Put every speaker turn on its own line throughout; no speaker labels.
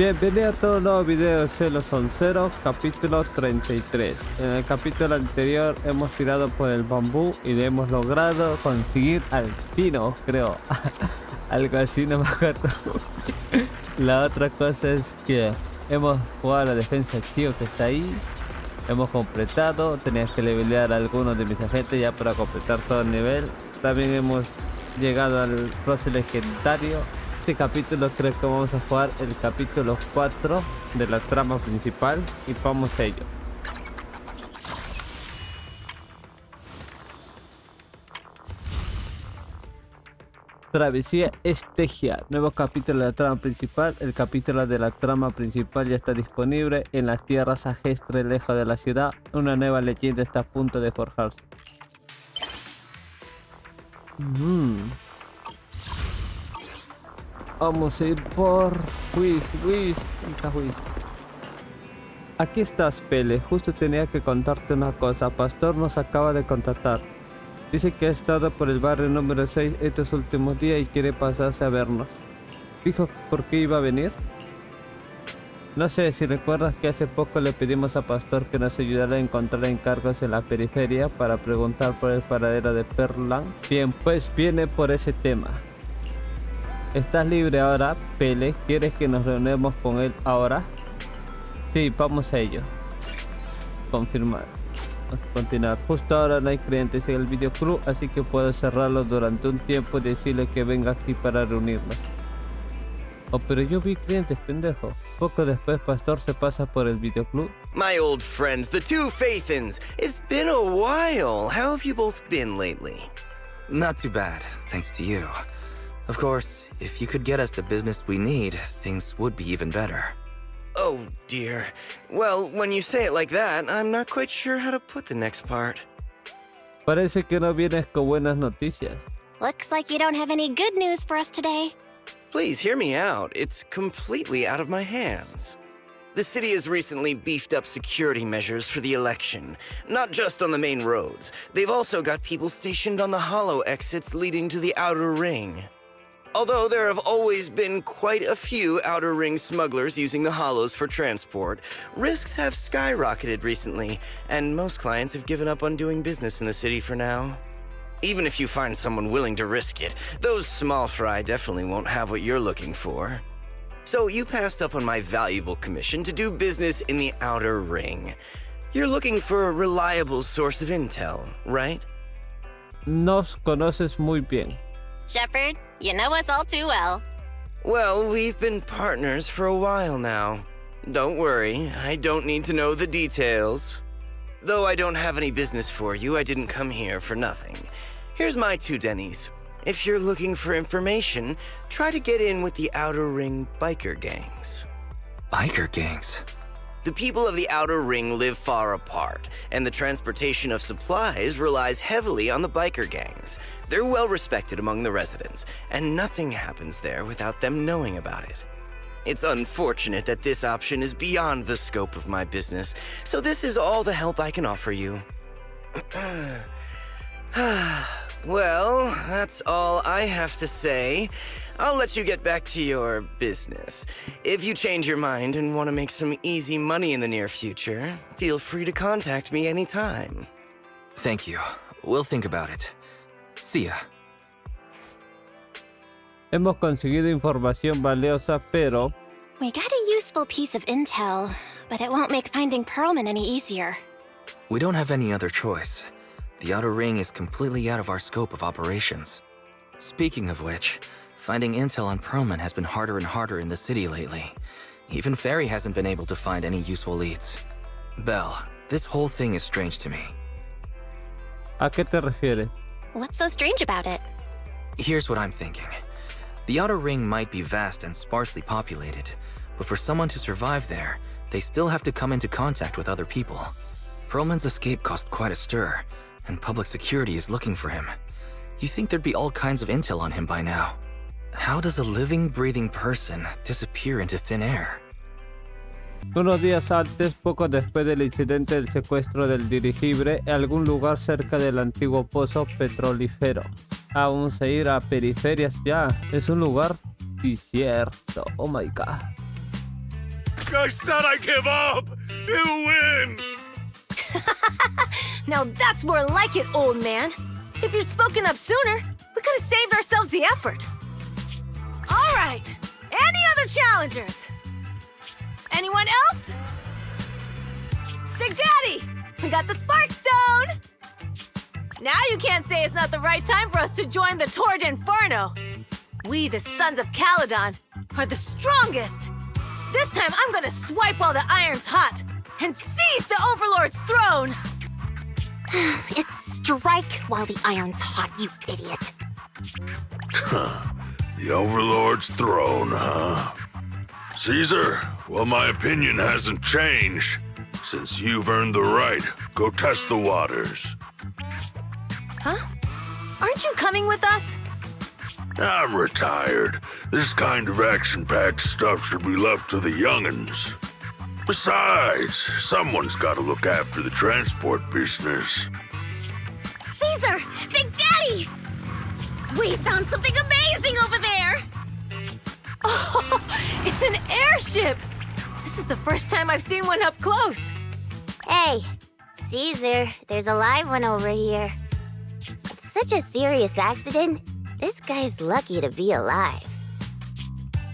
Bienvenido a todo un nuevo video de Zenless Zone Zero, capítulo 33. En el capítulo anterior hemos tirado por el bambú y le hemos logrado conseguir al Tino, creo. Algo así, no me acuerdo. La otra cosa es que hemos jugado a la defensa chico que está ahí. Hemos completado, tenía que levelear a algunos de mis agentes ya para completar todo el nivel. También hemos llegado al proceso legendario. Este capítulo creo que vamos a jugar el capítulo 4 de la trama principal y vamos a ello. Travesía Estegia, nuevo capítulo de la trama principal. El capítulo de la trama principal ya está disponible en las tierras ajestres lejos de la ciudad. Una nueva leyenda está a punto de forjarse. Vamos a ir por Whis. ¿Dónde está Whis? Aquí estás, Pele. Justo tenía que contarte una cosa. Pastor nos acaba de contactar. Dice que ha estado por el barrio número 6 estos últimos días y quiere pasarse a vernos. ¿Dijo por qué iba a venir? No sé si recuerdas que hace poco le pedimos a Pastor que nos ayudara a encontrar encargos en la periferia para preguntar por el paradero de Perlan. Bien, pues viene por ese tema. ¿Estás libre ahora, Pele? ¿Quieres que nos reunamos con él ahora? Sí, vamos a ello. Confirmar. Continuar. Justo ahora no hay clientes en el videoclub, así que puedo cerrarlo durante un tiempo y decirle que venga aquí para reunirnos. Oh, pero yo vi clientes, pendejo. Poco después, Pastor se pasa por el videoclub.
My old friends, the two Faithins. It's been a while. How have you both been lately?
Not too bad, thanks to you. Of course, if you could get us the business we need, things would be even better.
Oh, dear. Well, when you say it like that, I'm not quite sure how to put the next part.
Parece que no vienes con buenas noticias.
Looks like you don't have any good news for us today.
Please hear me out. It's completely out of my hands. The city has recently beefed up security measures for the election, not just on the main roads. They've also got people stationed on the hollow exits leading to the outer ring. Although there have always been quite a few outer ring smugglers using the hollows for transport, risks have skyrocketed recently, and most clients have given up on doing business in the city for now. Even if you find someone willing to risk it, those small fry definitely won't have what you're looking for. So you passed up on my valuable commission to do business in the outer ring. You're looking for a reliable source of intel, right?
Nos conoces muy bien.
Shepard, you know us all too well.
Well, we've been partners for a while now. Don't worry, I don't need to know the details. Though I don't have any business for you, I didn't come here for nothing. Here's my 2 Denny's. If you're looking for information, try to get in with the Outer Ring biker gangs.
Biker gangs?
The people of the Outer Ring live far apart, and the transportation of supplies relies heavily on the biker gangs. They're well respected among the residents, and nothing happens there without them knowing about it. It's unfortunate that this option is beyond the scope of my business, so this is all the help I can offer you. Well, that's all I have to say. I'll let you get back to your business. If you change your mind and want to make some easy money in the near future, feel free to contact me anytime.
Thank you. We'll think about it. See ya.
Hemos conseguido información valiosa, pero...
We got a useful piece of intel, but it won't make finding Perlman any easier.
We don't have any other choice. The Outer Ring is completely out of our scope of operations. Speaking of which, finding intel on Perlman has been harder and harder in the city lately. Even Ferry hasn't been able to find any useful leads. Belle, this whole thing is strange to me.
¿A qué te refieres?
What's so strange about it?
Here's what I'm thinking. The Outer Ring might be vast and sparsely populated, but for someone to survive there, they still have to come into contact with other people. Perlman's escape caused quite a stir, and public security is looking for him. You think there'd be all kinds of intel on him by now. How does a living, breathing person disappear into thin air?
Unos días antes, poco después del incidente del secuestro del dirigible, en algún lugar cerca del antiguo pozo petrolífero. Vamos a ir a Periferias ya. Es un lugar desierto. Oh my god.
I said I give up! You win!
Now that's more like it, old man. If you'd spoken up sooner, we could have saved ourselves the effort. All right. Any other challengers? Anyone else? Big Daddy, we got the Spark Stone! Now you can't say it's not the right time for us to join the Torrid Inferno. We, the Sons of Calidón, are the strongest. This time I'm gonna swipe while the iron's hot and seize the Overlord's throne.
It's strike while the iron's hot, you idiot.
The Overlord's throne, huh? Caesar, well, my opinion hasn't changed. Since you've earned the right, go test the waters.
Huh? Aren't you coming with us?
I'm retired. This kind of action-packed stuff should be left to the young'uns. Besides, someone's got to look after the transport business.
Caesar! Big Daddy! We found something amazing over there!
Oh, it's an airship! This is the first time I've seen one up close.
Hey, Caesar, there's a live one over here. It's such a serious accident. This guy's lucky to be alive.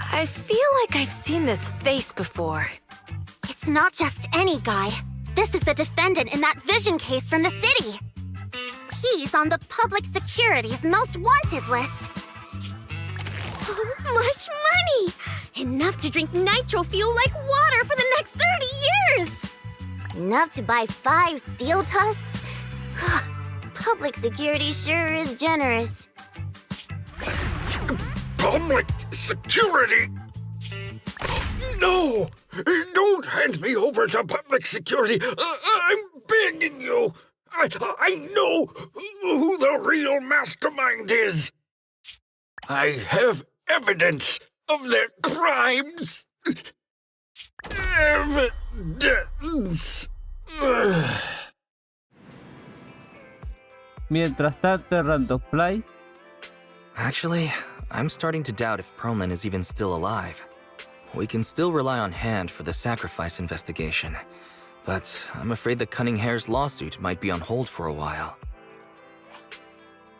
I feel like I've seen this face before.
It's not just any guy. This is the defendant in that vision case from the city. He's on the public security's most wanted list. So much money! Enough to drink nitro fuel like water for the next 30 years!
Enough to buy 5 steel tusks? Public security sure is generous.
Public security? No! Don't hand me over to public security! I'm begging you! I know who the real mastermind is! I have evidence of their crimes! Evidence!
Mientras tanto, Random Fly.
Actually, I'm starting to doubt if Perlman is even still alive. We can still rely on Hand for the sacrifice investigation, but I'm afraid the Cunning Hare's lawsuit might be on hold for a while.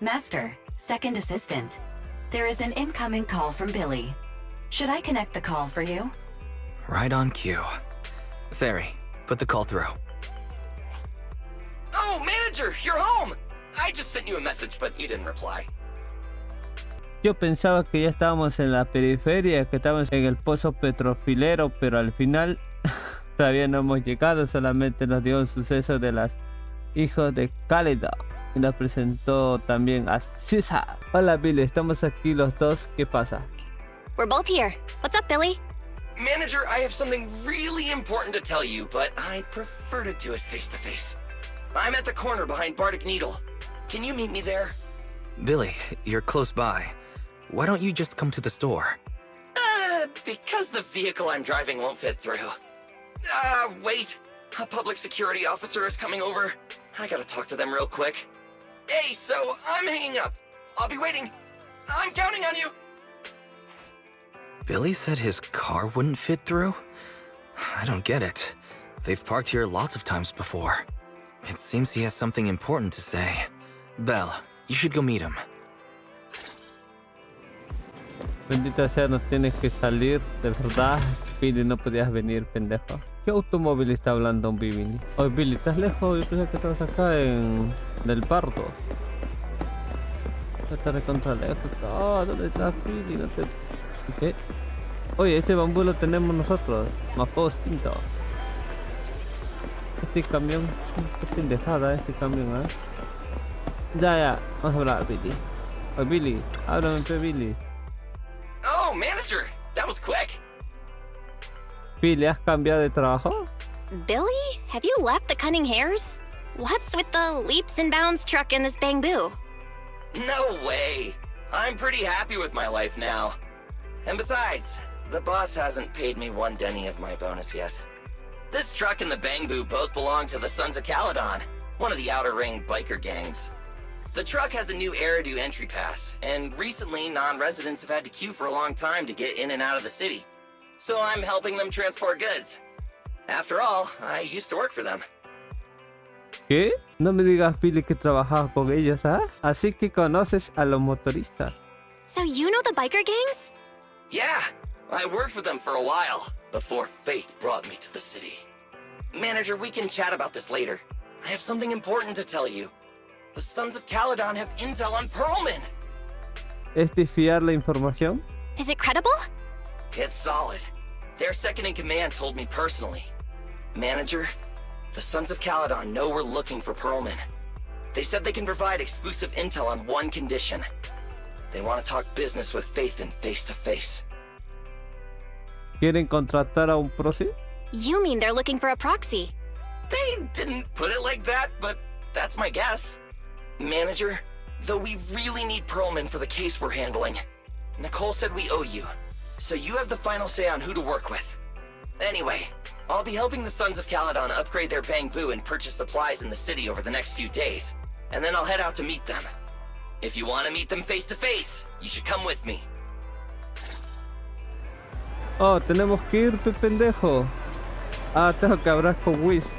Master, second assistant. There is an incoming call from Billy. Should I connect the call for you?
Right on cue. Fairy, put the call through.
Oh, manager, you're home! I just sent you a message, but you didn't reply.
Yo pensaba que ya estábamos en la periferia, que estábamos en el pozo petrofilero, pero al final todavía no hemos llegado, solamente nos dio un suceso de las Hijos de Calidón y nos presentó también a César. Hola Billy, estamos aquí los dos, ¿qué pasa?
We're both here. What's up, Billy?
Manager, I have something really important to tell you, but I prefer to do it face to face. I'm at the corner behind Bardic Needle. Can you meet me there?
Billy, you're close by. Why don't you just come to the store?
Because the vehicle I'm driving won't fit through. Wait. A public security officer is coming over. I gotta talk to them real quick. Hey, so I'm hanging up. I'll be waiting. I'm counting on you.
Billy said his car wouldn't fit through? I don't get it. They've parked here lots of times before. It seems he has something important to say. Belle, you should go meet him.
Bendita sea, no tienes que salir, de verdad. Billy, no podías venir, pendejo. ¿Qué automóvil está hablando un Billy? Oye, Billy, ¿estás lejos? Yo pensé que estabas acá en... del parto. Está recontra lejos. Oh, ¿dónde estás, Billy? No te... ¿Qué? Oye, este bambú lo tenemos nosotros. Más juego distinto. Este camión... Qué pendejada este camión, ¿eh? Ya, vamos a hablar, Billy. Oye, Billy, háblame, Billy.
Oh, manager, that was quick.
Billy, ¿has cambiado de trabajo?
Billy? Have you left the Cunning Hares? What's with the leaps and bounds truck and this bamboo?
No way. I'm pretty happy with my life now. And besides, the boss hasn't paid me 1 denny of my bonus yet. This truck and the Bangbu both belong to the Sons of Calidón, one of the Outer Ring biker gangs. The truck has a new Eridu entry pass, and recently non-residents have had to queue for a long time to get in and out of the city. so I'm helping them transport goods. After all, I used to work for them.
¿Qué? No me digas, Billy, que trabajas con ellos, ¿ah? Así que conoces a los motoristas.
So you know the biker gangs?
Yeah, I worked with them for a while, before fate brought me to the city. Manager, we can chat about this later. I have something important to tell you. The Sons of Calidón have intel on Perlman.
¿Es de fiar la información?
Is it credible?
It's solid. Their second-in-command told me personally. Manager, the Sons of Calidón know we're looking for Perlman. They said they can provide exclusive intel on one condition. They want to talk business with Faith and face-to-face.
¿Quieren contratar a un proxy?
You mean they're looking for a proxy?
They didn't put it like that, but that's my guess. Manager, though we really need Perlman for the case we're handling, Nicole said we owe you, so you have the final say on who to work with. Anyway, I'll be helping the Sons of Calidón upgrade their bamboo and purchase supplies in the city over the next few days, and then I'll head out to meet them. If you want to meet them face-to-face, you should come with me.
Oh, tenemos que ir, pendejo. Ah, tengo que hablar con Whis.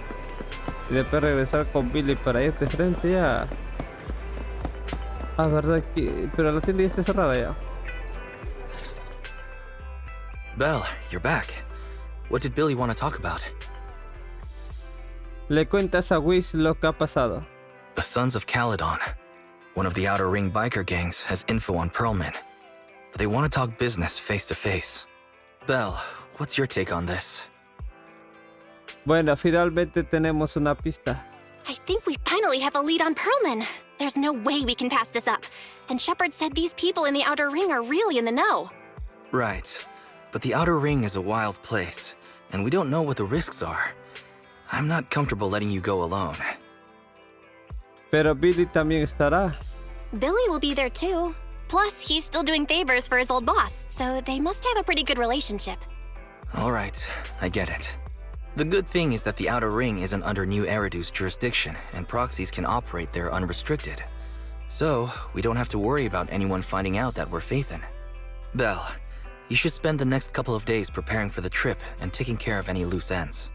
Y después regresar con Billy para ir de frente ya. Ah, verdad que... Pero la tienda ya está cerrada ya.
Belle, you're back. What did Billy want to talk about?
Le cuentas a Whis lo que ha pasado.
The Sons of Calidón, one of the Outer Ring biker gangs, has info on Perlman. But they want to talk business face to face. Belle, what's your take on this?
Bueno, finalmente tenemos una pista.
I think we finally have a lead on Perlman. There's no way we can pass this up. And Shepard said these people in the Outer Ring are really in the know.
Right. But the Outer Ring is a wild place, and we don't know what the risks are. I'm not comfortable letting you go alone.
Pero Billy también estará.
Billy will be there too. Plus, he's still doing favors for his old boss, so they must have a pretty good relationship.
All right, I get it. The good thing is that the Outer Ring isn't under New Eridu's jurisdiction, and proxies can operate there unrestricted. So, we don't have to worry about anyone finding out that we're Faithin. Belle, you should spend the next couple of days preparing for the trip and taking care of any loose ends.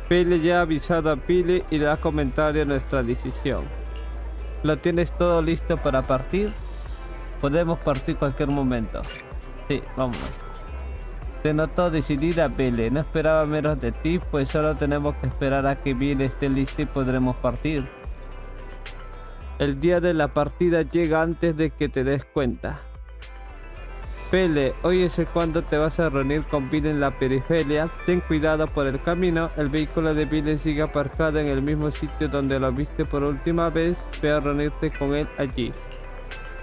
Billy ya ha avisado a Billy y le ha comentado nuestra decisión. ¿Lo tienes todo listo para partir? Podemos partir cualquier momento. Sí, vámonos. Te notó decidida, Billy. No esperaba menos de ti, pues solo tenemos que esperar a que Billy esté listo y podremos partir. El día de la partida llega antes de que te des cuenta. Pele, hoy es cuando te vas a reunir con Billy en la periferia. Ten cuidado por el camino. El vehículo de Billy sigue aparcado en el mismo sitio donde lo viste por última vez. Ve a reunirte con él allí.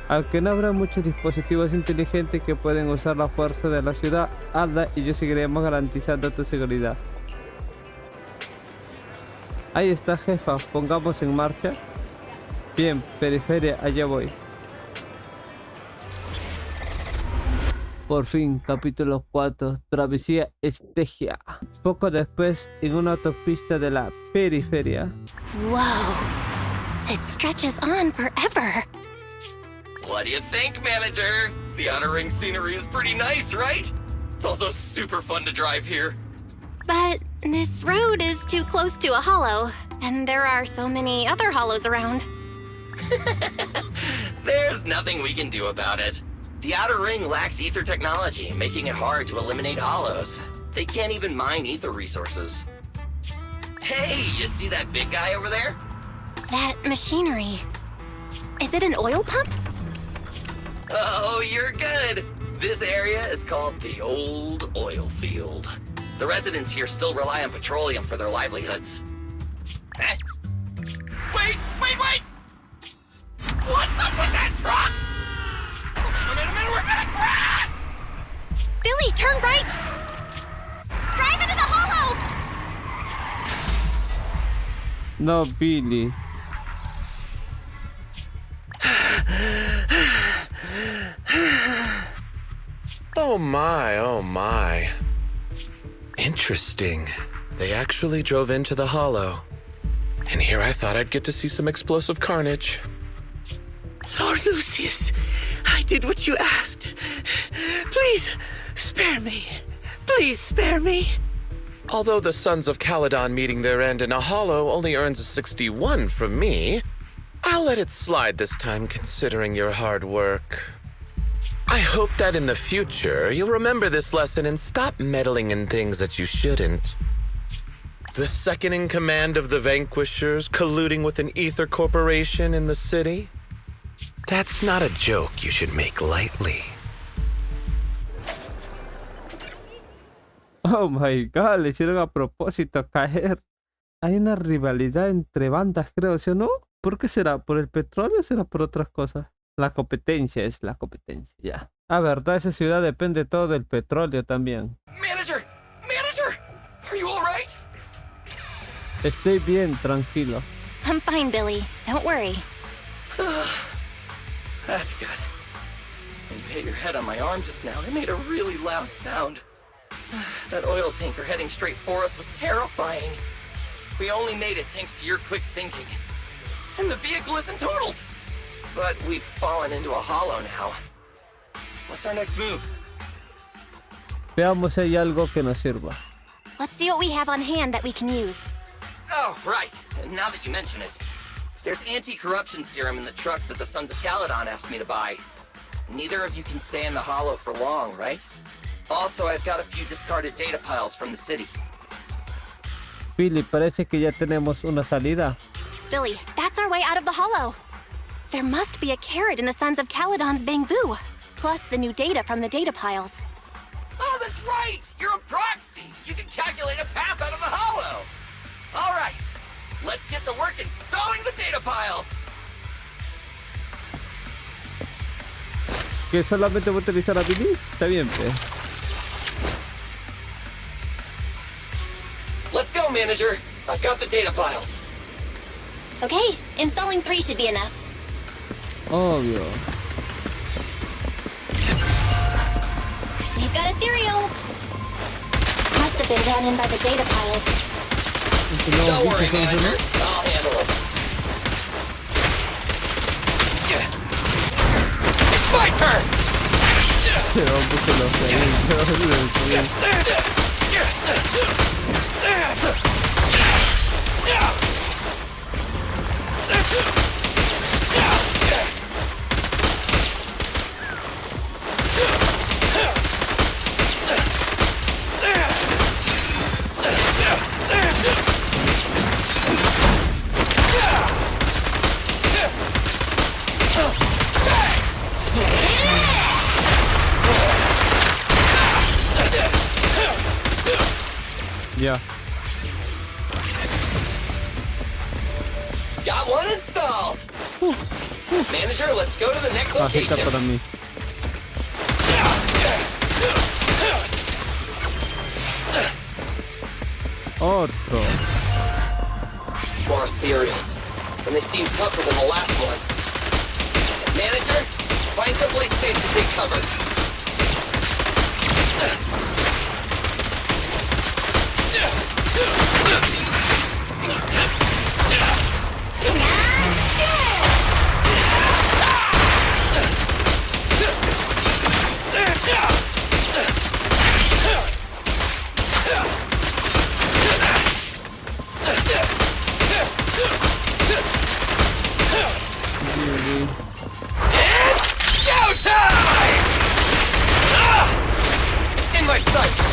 Aunque no habrá muchos dispositivos inteligentes que pueden usar la fuerza de la ciudad, Ada y yo seguiremos garantizando tu seguridad. Ahí está, jefa. Pongamos en marcha. Bien, periferia, allá voy. Por fin, capítulo 4, travesía Estegia. Poco después, en una autopista de la periferia.
Whoa. It stretches on forever.
What do you think, Manager? The Outer Ring scenery is pretty nice, right? It's also super fun to drive here.
But this road is too close to a hollow, and there are so many other hollows around.
There's nothing we can do about it. The Outer Ring lacks ether technology, making it hard to eliminate hollows. They can't even mine ether resources. Hey, you see that big guy over there?
That machinery. Is it an oil pump?
Oh, you're good. This area is called the Old Oil Field. The residents here still rely on petroleum for their livelihoods. Eh? Wait! What's up with that truck? Oh man, we're gonna crash!
Billy, turn right! Drive into the hollow!
No, Billy.
Oh my. Interesting. They actually drove into the hollow. And here I thought I'd get to see some explosive carnage.
Lord Lucius, I did did what you asked. Please, spare me. Please spare me.
Although the Sons of Calidón meeting their end in a hollow only earns a 61 from me, I'll let it slide this time considering your hard work. I hope that in the future, you'll remember this lesson and stop meddling in things that you shouldn't. The second in command of the Vanquishers colluding with an ether corporation in the city? That's not a joke you should make lightly.
Oh my god, le hicieron a propósito caer. Hay una rivalidad entre bandas, creo, ¿sí o no? ¿Por qué será? ¿Por el petróleo o será por otras cosas? La competencia es la competencia, ya. Ah, verdad, esa ciudad depende todo del petróleo también.
Manager! Manager! Are you alright?
Estoy bien, tranquilo.
I'm fine, Billy. Don't worry.
That's good. When you hit your head on my arm just now, it made a really loud sound. That oil tanker heading straight for us was terrifying. We only made it thanks to your quick thinking. And the vehicle isn't totaled. But we've fallen into a hollow now. What's our next move?
Veamos si hay algo que nos sirva.
Let's see what we have on hand that we can use.
Oh, right. Now that you mention it. There's anti-corruption serum in the truck that the Sons of Calidón asked me to buy. Neither of you can stay in the hollow for long, right? Also, I've got a few discarded data piles from the city.
Billy, parece que ya tenemos una salida.
Billy, that's our way out of the hollow. There must be a carrot in the Sons of Calidon's bamboo, plus the new data from the data piles.
Oh, that's right! You're a proxy! You can calculate a path out of the hollow! All right, let's get to work installing the data piles!
¿Que solamente voy a utilizar a Billy? Está bien, pues.
Let's go, Manager! I've got the data piles.
Okay, installing 3 should be enough.
Obvio.
We've got ethereals! Must have been down in by the data piles.
Don't worry, Manager. I'll handle it. It's my turn!
Ya.
Got one installed. Manager, let's go to the next
Agita
location.
para mí. Otro.
More ethereals. And they seem tougher than the last ones. Manager, find someplace safe to take cover. Showtime! In my sights!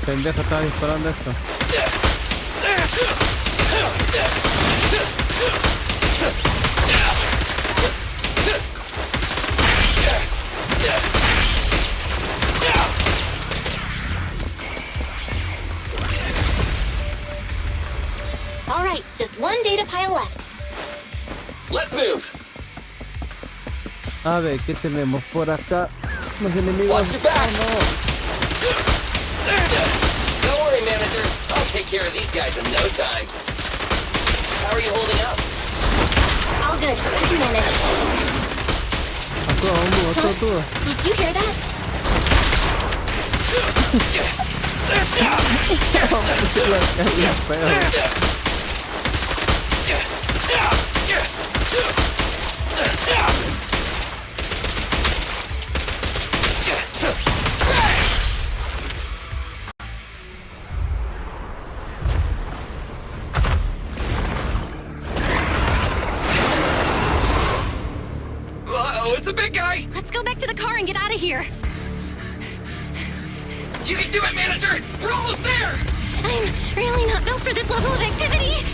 Pendejo, estaba disparando esto.
All right, just one data pile left.
Let's move!
A ver, ¿qué tenemos por acá? Los enemigos.
Watch your back!
Oh,
Don't worry, Manager. I'll take care of these guys in no time. How are you holding up?
All good. We can manage.
no.
Did you hear that?
Uh-oh, it's a big guy!
Let's go back to the car and get out of here.
You can do it, manager! We're almost there!
I'm really not built for this level of activity.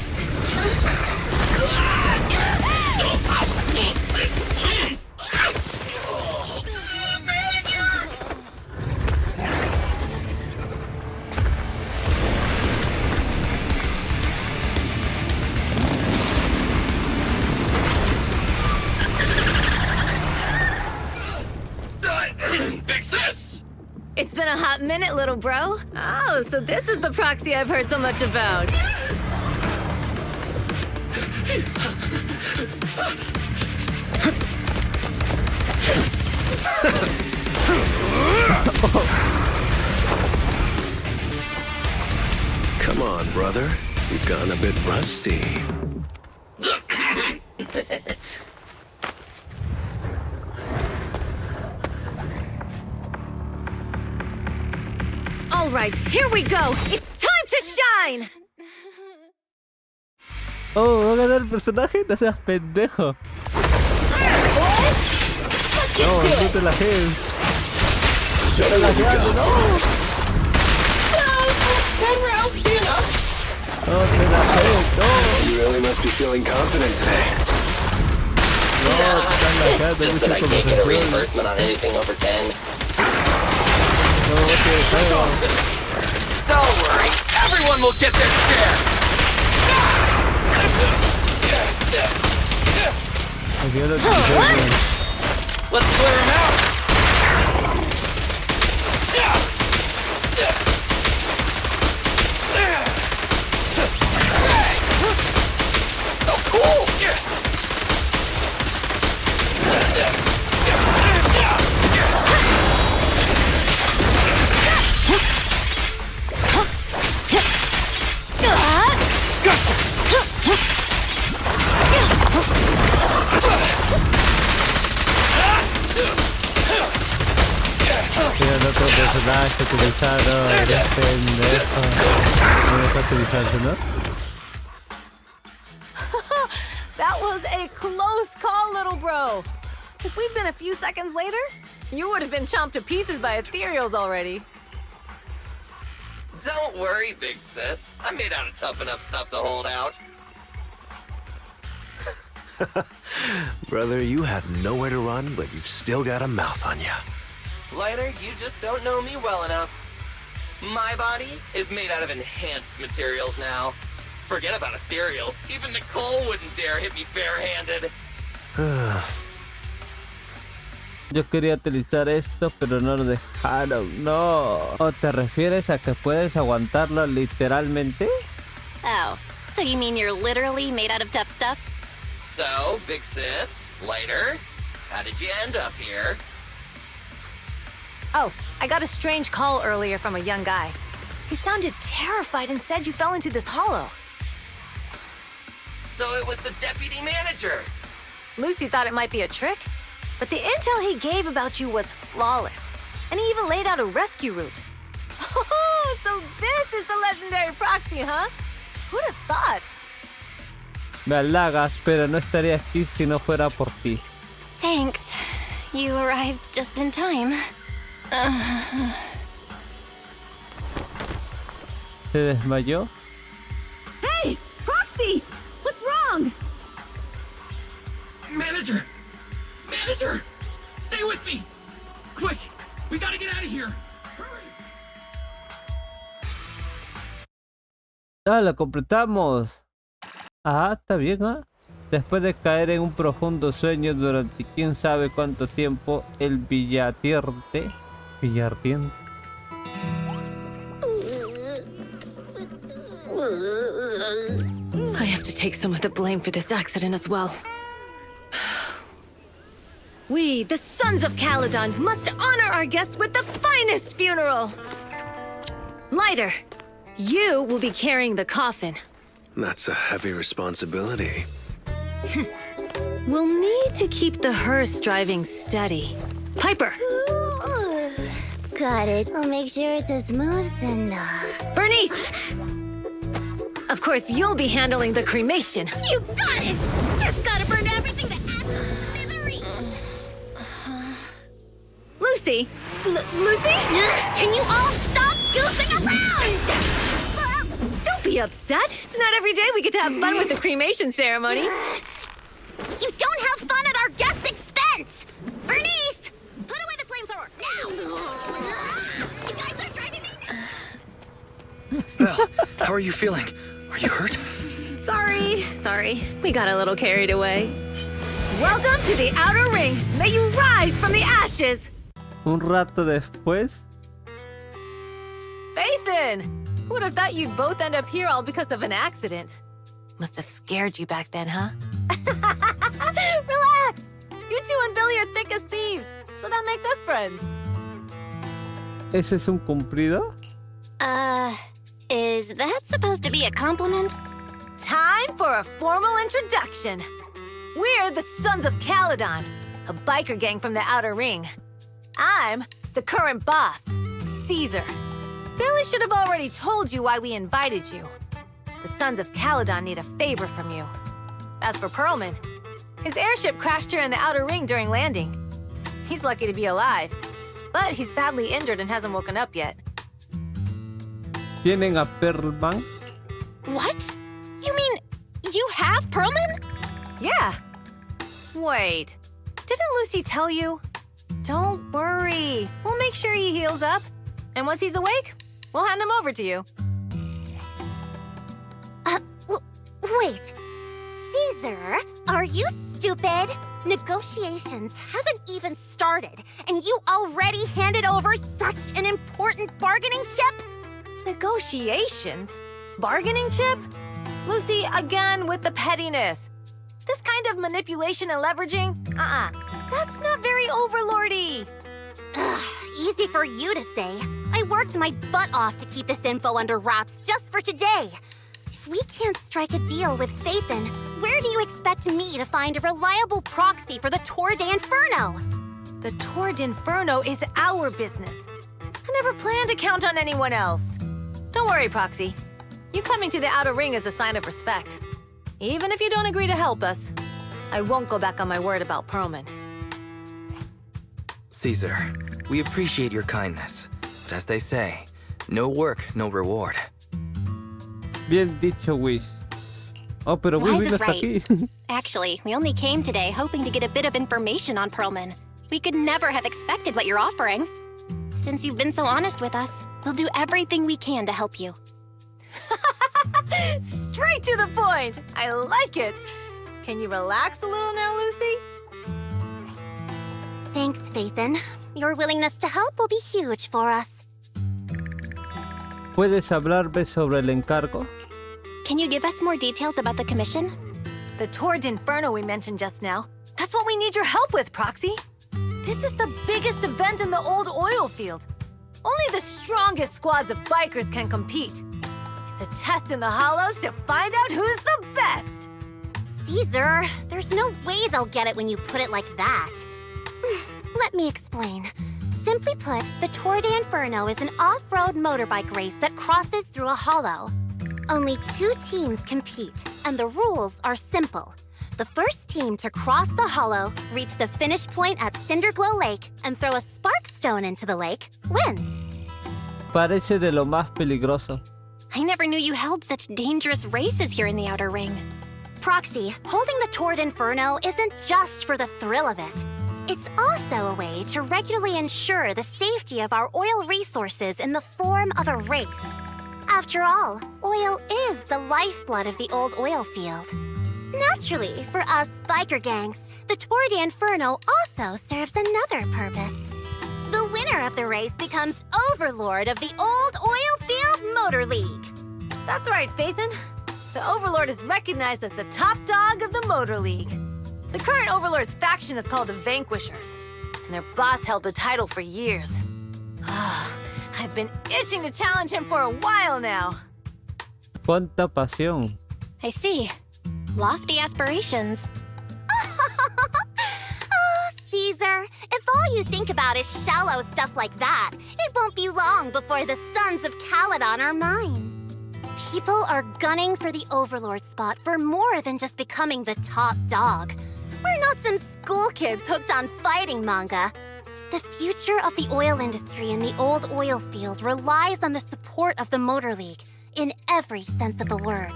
Big sis!
It's been a hot minute, little bro. Oh, so this is the proxy I've heard so much about.
Come on, brother. You've gone a bit rusty.
All right, here we go. It's time to shine.
Oh, va a ganar el personaje, no seas pendejo. No, no te la jees. Te la jeas, no.
10 rounds, be enough!
No, te la jees, no.
You really must be feeling confident today.
No, te la jeas,
It's just that I can't get a reimbursement on anything over 10.
No, te juego.
Don't worry, everyone will get their share!
Aquí no te juego.
Let's clear him out! So cool!
Tío, el otro personaje utilizado, eres pendejo. No deja utilizarse, ¿no?
That was a close call, little bro. If we'd been a few seconds later, you would have been chomped to pieces by ethereals already.
Don't worry, big sis. I'm made out of tough enough stuff to hold out.
Brother, you have nowhere to run, but you've still got a mouth on you.
Lighter, you just don't know me well enough. My body is made out of enhanced materials now. Forget about ethereals. Even Nicole wouldn't dare hit me barehanded.
Yo quería utilizar esto, pero no lo dejaron. No. ¿O te refieres a que puedes aguantarlo literalmente?
Oh, so you mean you're literally made out of tough stuff?
So, big sis, Lighter, how did you end up here?
Oh, I got a strange call earlier from a young guy. He sounded terrified and said you fell into this hollow.
So it was the deputy manager.
Lucy thought it might be a trick, but the intel he gave about you was flawless. And he even laid out a rescue route. Oh, so this is the legendary proxy, huh? Who'd have thought?
Me halagas, pero no estaría aquí si no fuera por ti.
Thanks. You arrived just in time.
¿Se desmayó?
Hey, Proxy! What's wrong?
Manager! Manager! Stay with me! Quick! We gotta get out of here!
¡Ah, lo completamos! Ah, está bien, ¿ah? Después de caer en un profundo sueño durante quién sabe cuánto tiempo, el villardiente...
I have to take some of the blame for this accident as well. We, the Sons of Calidón, must honor our guests with the finest funeral! Lighter, you will be carrying the coffin.
That's a heavy responsibility.
We'll need to keep the hearse driving steady. Piper!
Got it. I'll make sure it's a smooth send-off.
Bernice! Of course, you'll be handling the cremation.
You got it! Just gotta burn everything to ash and smithereens!
Lucy! Lucy?
Can you all stop goofing around?
Don't be upset. It's not every day we get to have fun with the cremation ceremony.
You don't have fun at our guest's expense! Bernice! Put away the flamethrower, now! You guys are driving me nuts!
Belle, how are you feeling? Are you hurt?
Sorry. We got a little carried away. Welcome to the Outer Ring. May you rise from the ashes.
Un rato después.
Faithin! Who would have thought you'd both end up here all because of an accident? Must have scared you back then, huh? Relax! You two and Billy are thick as thieves, so that makes us friends.
¿Ese es un cumplido?
Is that supposed to be a compliment?
Time for a formal introduction. We're the Sons of Calidón, a biker gang from the Outer Ring. I'm the current boss, Caesar. Billy should have already told you why we invited you. The Sons of Calidón need a favor from you. As for Perlman, his airship crashed here in the Outer Ring during landing. He's lucky to be alive, but he's badly injured and hasn't woken up yet.
¿Tienen a Perlman?
What? You mean you have Perlman?
Yeah. Wait, didn't Lucy tell you? Don't worry. We'll make sure he heals up. And once he's awake, we'll hand him over to you.
Wait. Caesar, are you stupid? Negotiations haven't even started, and you already handed over such an important bargaining chip?
Negotiations? Bargaining chip? Lucy, again with the pettiness. This kind of manipulation and leveraging? That's not very overlordy.
Easy for you to say. I worked my butt off to keep this info under wraps just for today. If we can't strike a deal with Faithin, where do you expect me to find a reliable proxy for the Tour d'Inferno?
The Tour d'Inferno is our business. I never planned to count on anyone else. Don't worry, Proxy. You coming to the Outer Ring is a sign of respect. Even if you don't agree to help us, I won't go back on my word about Perlman.
Caesar, we appreciate your kindness. But as they say, no work, no reward.
Bien dicho, Wish. Oh, pero Wish
Wise
vino
is
hasta
right.
aquí.
Actually, we only came today hoping to get a bit of information on Perlman. We could never have expected what you're offering. Since you've been so honest with us, we'll do everything we can to help you.
Straight to the point! I like it! Can you relax a little now, Lucy?
Thanks, Faithin. Your willingness to help will be huge for us.
¿Puedes hablarme sobre el encargo?
Can you give us more details about the commission?
The Tour d'Inferno we mentioned just now. That's what we need your help with, Proxy. This is the biggest event in the old oil field. Only the strongest squads of bikers can compete. It's a test in the hollows to find out who's the best.
Caesar, there's no way they'll get it when you put it like that. Let me explain. Simply put, the Tour d'Inferno is an off-road motorbike race that crosses through a hollow. Only 2 teams compete, and the rules are simple. The first team to cross the hollow, reach the finish point at Cinderglow Lake, and throw a spark stone into the lake, wins.
Parece de lo más peligroso.
I never knew you held such dangerous races here in the Outer Ring.
Proxy, holding the Tour d'Inferno isn't just for the thrill of it. It's also a way to regularly ensure the safety of our oil resources in the form of a race. After all, oil is the lifeblood of the old oil field. Naturally, for us biker gangs, the Tour d'Inferno also serves another purpose. The winner of the race becomes overlord of the old oil field motor league.
That's right, Faithin. The Overlord is recognized as the top dog of the Motor League. The current Overlord's faction is called the Vanquishers, and their boss held the title for years. I've been itching to challenge him for a while now.
Cuánta pasión.
I see. Lofty aspirations.
Oh, Caesar, if all you think about is shallow stuff like that, it won't be long before the sons of Calidón are mine. People are gunning for the Overlord spot for more than just becoming the top dog. We're not some school kids hooked on fighting manga. The future of the oil industry in the old oil field relies on the support of the Motor League, in every sense of the word.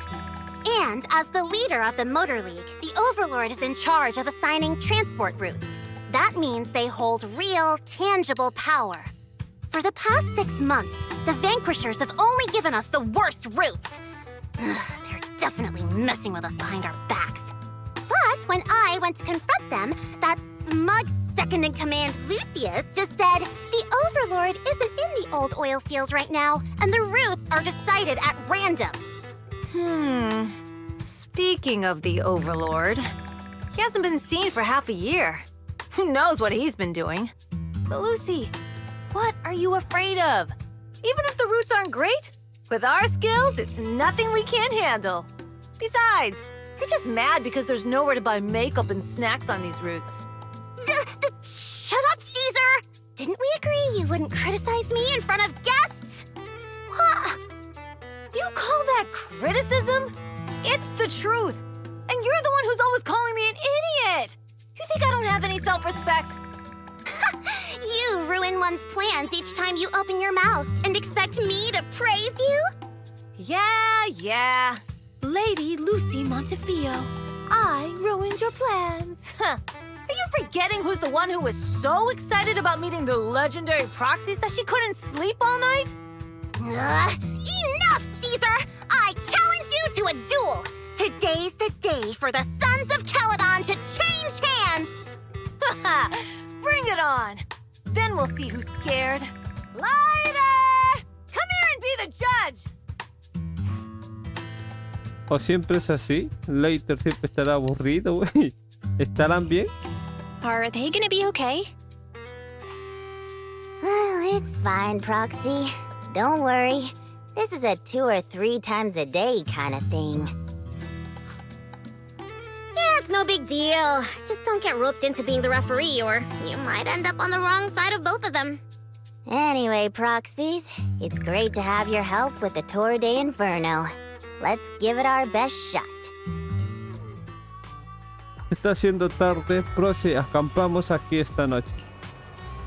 And as the leader of the Motor League, the Overlord is in charge of assigning transport routes. That means they hold real, tangible power. For the past 6 months, the Vanquishers have only given us the worst routes. They're definitely messing with us behind our backs. But when I went to confront them, that smug second-in-command Lucius just said the Overlord isn't in the old oil field right now, and the routes are decided at random.
Speaking of the Overlord, he hasn't been seen for half a year. Who knows what he's been doing? But Lucy, what are you afraid of? Even if the routes aren't great, with our skills, it's nothing we can't handle. Besides, you're just mad because there's nowhere to buy makeup and snacks on these routes.
Shut up, Caesar! Didn't we agree you wouldn't criticize me in front of guests?
What? You call that criticism? It's the truth. And you're the one who's always calling me an idiot. You think I don't have any self-respect?
You ruin one's plans each time you open your mouth and expect me to praise you?
Yeah. Lady Lucy Montefiore, I ruined your plans. Are you forgetting who's the one who was so excited about meeting the legendary proxies that she couldn't sleep all night?
Enough, Caesar! I challenge you to a duel! Today's the day for the Sons of Calidón to change hands!
Bring it on! Then we'll see who's scared. Lighter! Come here and be the judge!
¿O siempre es así? Later siempre estará aburrido, güey. ¿Estarán bien?
Are they gonna be okay?
Well, it's fine, Proxy. Don't worry. This is a 2 or 3 times a day kind of thing. Yeah, it's no big deal. Just don't get roped into being the referee, or you might end up on the wrong side of both of them. Anyway, Proxies, it's great to have your help with the Tour de Inferno. Let's give it our best shot.
Está haciendo tarde, Proxy, acampamos aquí esta noche.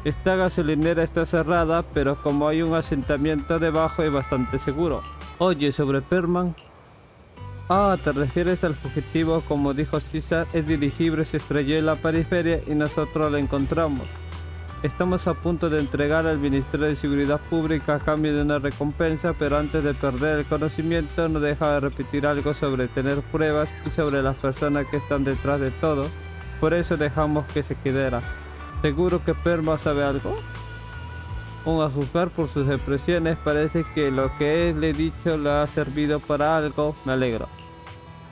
Esta gasolinera está cerrada, pero como hay un asentamiento debajo es bastante seguro. Oye, sobre Perman. Ah, te refieres al fugitivo, como dijo César, el dirigible se estrelló en la periferia y nosotros lo encontramos. Estamos a punto de entregar al Ministerio de Seguridad Pública a cambio de una recompensa, pero antes de perder el conocimiento no deja de repetir algo sobre tener pruebas y sobre las personas que están detrás de todo. Por eso dejamos que se quedara. ¿Seguro que Perma sabe algo? A juzgar por sus expresiones parece que lo que le he dicho le ha servido para algo. Me alegro.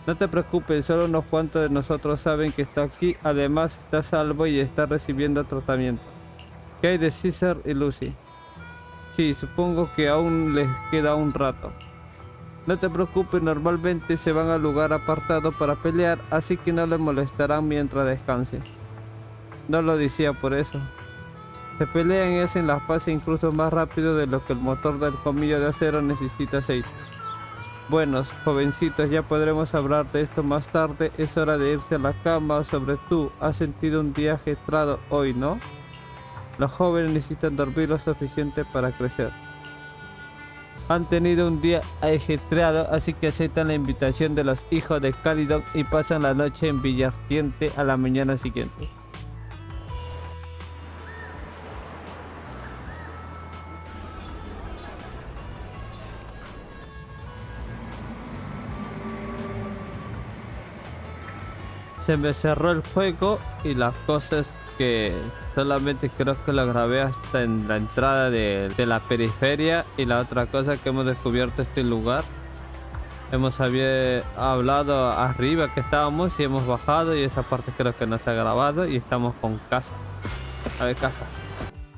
No te preocupes, solo unos cuantos de nosotros saben que está aquí. Además está a salvo y está recibiendo tratamiento. ¿Qué hay de César y Lucy? Sí, supongo que aún les queda un rato. No te preocupes, normalmente se van al lugar apartado para pelear, así que no les molestarán mientras descansen. No lo decía por eso. Se pelean y hacen las paces incluso más rápido de lo que el motor del colmillo de acero necesita aceite. Buenos, jovencitos, ya podremos hablar de esto más tarde. Es hora de irse a la cama. Sobre tú, has sentido un día ajetreado hoy, ¿no? Los jóvenes necesitan dormir lo suficiente para crecer. Han tenido un día ajetreado, así que aceptan la invitación de los Hijos de Calidón y pasan la noche en Villartiente a la mañana siguiente. Se me cerró el juego y las cosas que solamente creo que lo grabé hasta en la entrada de la periferia, y la otra cosa que hemos descubierto este lugar Hemos hablado arriba que estábamos y hemos bajado y esa parte creo que no se ha grabado y estamos con Casa. A ver, Casa.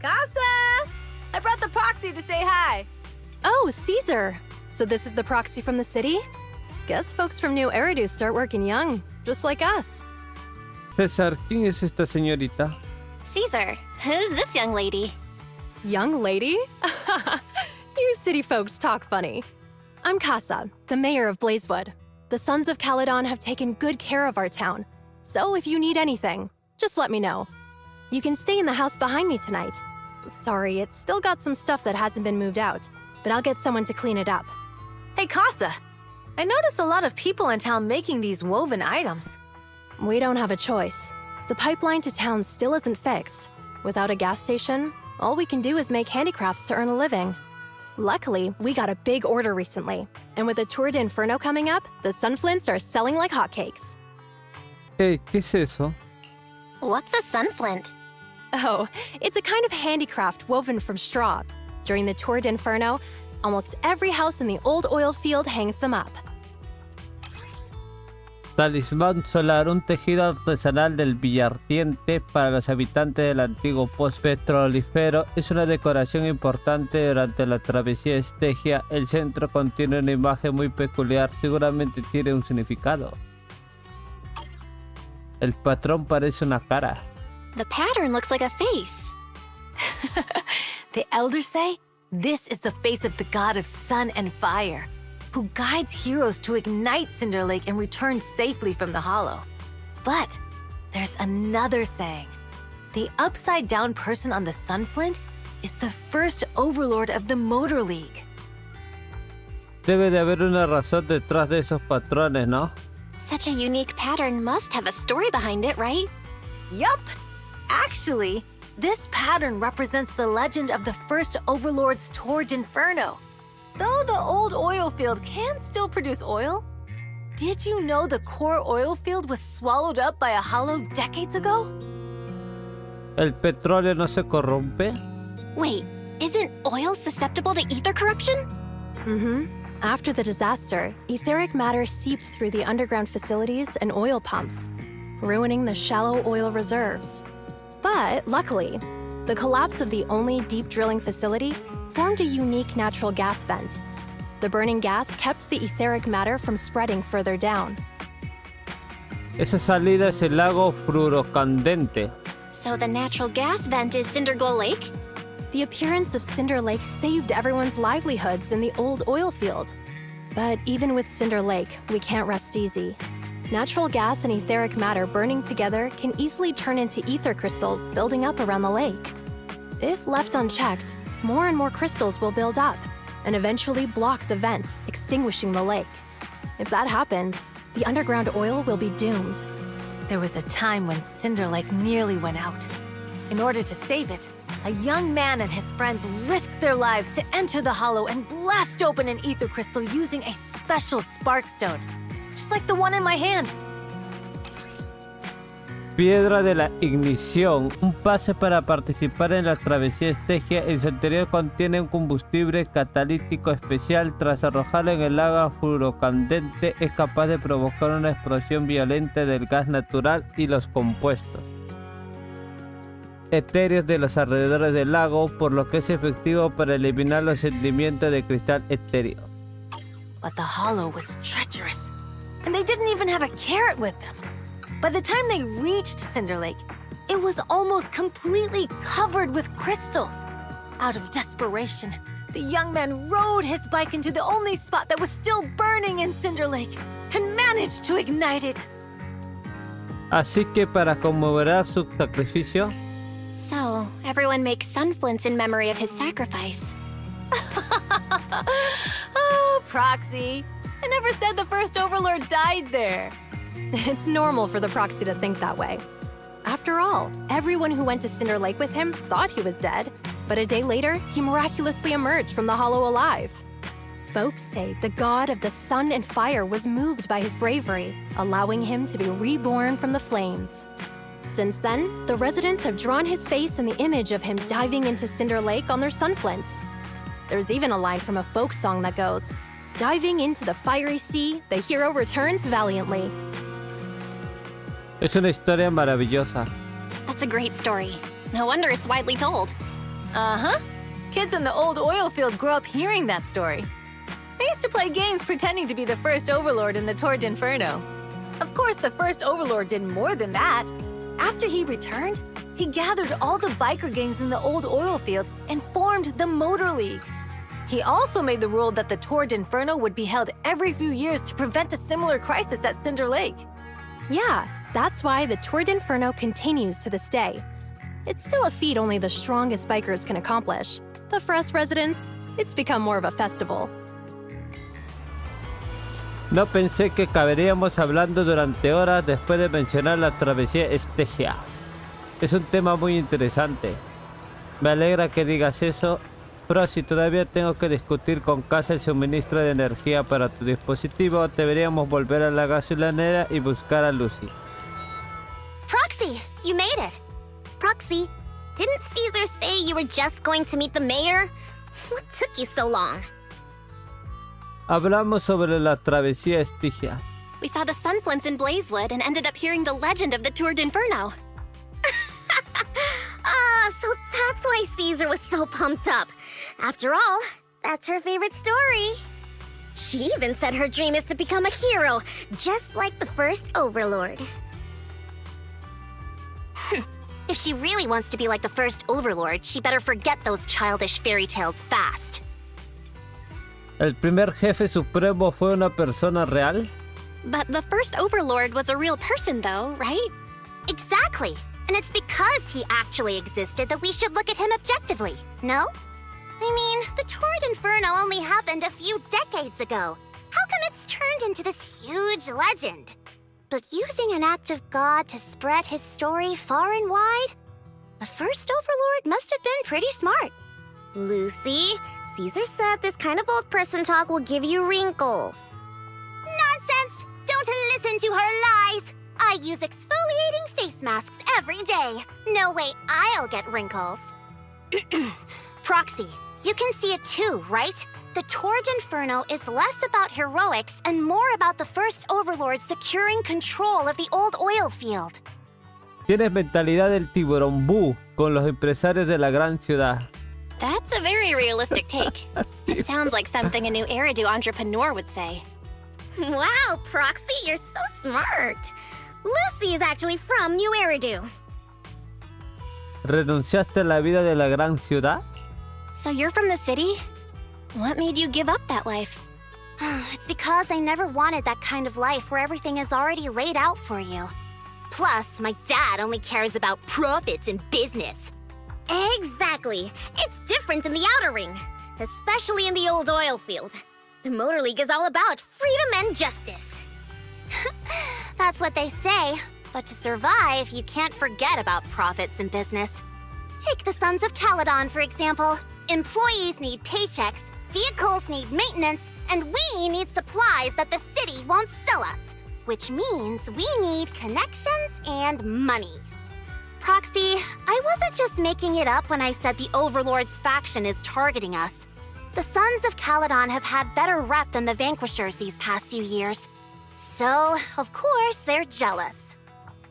Casa! I brought the proxy to say hi.
Oh, Caesar. So this is the proxy from the city? Guess folks from New Eridu start working young, just like us.
César, ¿quién es esta señorita?
Caesar, who's this young lady? Young lady? You city folks talk funny. I'm Casa, the mayor of Blazewood. The Sons of Calidón have taken good care of our town. So if you need anything, just let me know. You can stay in the house behind me tonight. Sorry, it's still got some stuff that hasn't been moved out, but I'll get someone to clean it up.
Hey, Casa. I notice a lot of people in town making these woven items.
We don't have a choice. The pipeline to town still isn't fixed. Without a gas station, all we can do is make handicrafts to earn a living. Luckily, we got a big order recently, and with the Tour de Inferno coming up, the sunflints are selling like hotcakes.
Hey, ¿qué es eso?
What's a sunflint? Oh, it's a kind of handicraft woven from straw. During the Tour de Inferno, almost every house in the old oil field hangs them up.
Talismán solar, un tejido artesanal del villartiente para los habitantes del antiguo post petrolífero, es una decoración importante durante la travesía Estegia. El centro contiene una imagen muy peculiar, seguramente tiene un significado. El patrón parece una cara.
The pattern looks like a face.
The elders say this is the face of the god of sun and fire, who guides heroes to ignite Cinder Lake and return safely from the hollow. But there's another saying. The upside-down person on the Sunflint is the first overlord of the Motor League.
Debe de haber una razón detrás de esos patrones, ¿no?
Such a unique pattern must have a story behind it, right?
Yup! Actually, this pattern represents the legend of the first overlord's Tour de Inferno. Though the old oil field can still produce oil, did you know the core oil field was swallowed up by a hollow decades ago?
¿El petróleo no se corrompe?
Wait, isn't oil susceptible to ether corruption? Mm-hmm. After the disaster, etheric matter seeped through the underground facilities and oil pumps, ruining the shallow oil reserves. But luckily, the collapse of the only deep drilling facility formed a unique natural gas vent. The burning gas kept the etheric matter from spreading further down.
Esa salida es el lago fluorocandente.
So the natural gas vent is Cinder Gull Lake? The appearance of Cinder Lake saved everyone's livelihoods in the old oil field. But even with Cinder Lake, we can't rest easy. Natural gas and etheric matter burning together can easily turn into ether crystals building up around the lake. If left unchecked, more and more crystals will build up and eventually block the vent, extinguishing the lake. If that happens, the underground oil will be doomed.
There was a time when Cinder Lake nearly went out. In order to save it, a young man and his friends risked their lives to enter the hollow and blast open an ether crystal using a special spark stone, just like the one in my hand.
Piedra de la ignición, un pase para participar en la travesía Estegia. En su interior contiene un combustible catalítico especial. Tras arrojarlo en el lago fluorocandente, es capaz de provocar una explosión violenta del gas natural y los compuestos etéreos de los alrededores del lago, por lo que es efectivo para eliminar los sentimientos de cristal etéreo.
But the hollow was treacherous, and they didn't even have a carrot with them. By the time they reached Cinder Lake, it was almost completely covered with crystals. Out of desperation, the young man rode his bike into the only spot that was still burning in Cinder Lake and managed to ignite it.
Así que para conmemorar su sacrificio,
So, everyone makes sunflints in memory of his sacrifice.
Oh, Proxy. I never said the first Overlord died there.
It's normal for the proxy to think that way. After all, everyone who went to Cinder Lake with him thought he was dead, but a day later, he miraculously emerged from the hollow alive. Folks say the god of the sun and fire was moved by his bravery, allowing him to be reborn from the flames. Since then, the residents have drawn his face and the image of him diving into Cinder Lake on their sunflints. There's even a line from a folk song that goes, Diving into the fiery sea, the hero returns valiantly.
Es una historia maravillosa.
That's a great story. No wonder it's widely told. Uh-huh. Kids in the old oil field grew up hearing that story. They used to play games pretending to be the first overlord in the Tour d'Inferno. Of course, the first overlord did more than that. After he returned, he gathered all the biker gangs in the old oil field and formed the Motor League. He also made the rule that the Tour d'Inferno would be held every few years to prevent a similar crisis at Cinder Lake.
Yeah, that's why the Tour d'Inferno continues to this day. It's still a feat only the strongest bikers can accomplish. But for us residents, it's become more of a festival.
No pensé que caberíamos hablando durante horas después de mencionar la travesía Estegia. Es un tema muy interesante. Me alegra que digas eso, pero si todavía tengo que discutir con casa el suministro de energía para tu dispositivo, deberíamos volver a la gasolinera y buscar a Lucy.
Proxy, you made it.
Proxy, didn't Caesar say you were just going to meet the mayor? What took you so long?
Hablamos sobre la travesía Estigia.
We saw the sunflints in Blazewood and ended up hearing the legend of the Tour d'Inferno. So that's why Caesar was so pumped up. After all, that's her favorite story. She even said her dream is to become a hero, just like the first Overlord.
If she really wants to be like the first Overlord, she better forget those childish fairy tales fast.
¿El primer jefe supremo fue una persona real?
But the first Overlord was a real person, though, right?
Exactly. And it's because he actually existed that we should look at him objectively, no? I mean, the Tour d'Inferno only happened a few decades ago. How come it's turned into this huge legend? But using an act of God to spread his story far and wide? The first Overlord must have been pretty smart.
Lucy, Caesar said this kind of old person talk will give you wrinkles.
Nonsense! Don't listen to her lies! I use exfoliating face masks every day. No way I'll get wrinkles. Proxy, you can see it too, right? The Tour d'Inferno is less about heroics and more about the first Overlord securing control of the old oil field.
Tienes mentalidad del tiburón Bu con los empresarios de la gran ciudad.
That's a very realistic take. It sounds like something a new Eridu entrepreneur would say. Wow, Proxy, you're so smart. Lucy is actually from New Eridu.
¿Renunciaste a la vida de la gran ciudad?
So you're from the city? What made you give up that life?
It's because I never wanted that kind of life where everything is already laid out for you. Plus, my dad only cares about profits and business.
Exactly. It's different in the Outer Ring, especially in the old oil field. The Motor League is all about freedom and justice.
That's what they say. But to survive, you can't forget about profits and business. Take the Sons of Calidón, for example. Employees need paychecks, vehicles need maintenance, and we need supplies that the city won't sell us. Which means we need connections and money. Proxy, I wasn't just making it up when I said the Overlord's faction is targeting us. The Sons of Calidón have had better rep than the Vanquishers these past few years. So, of course, they're jealous.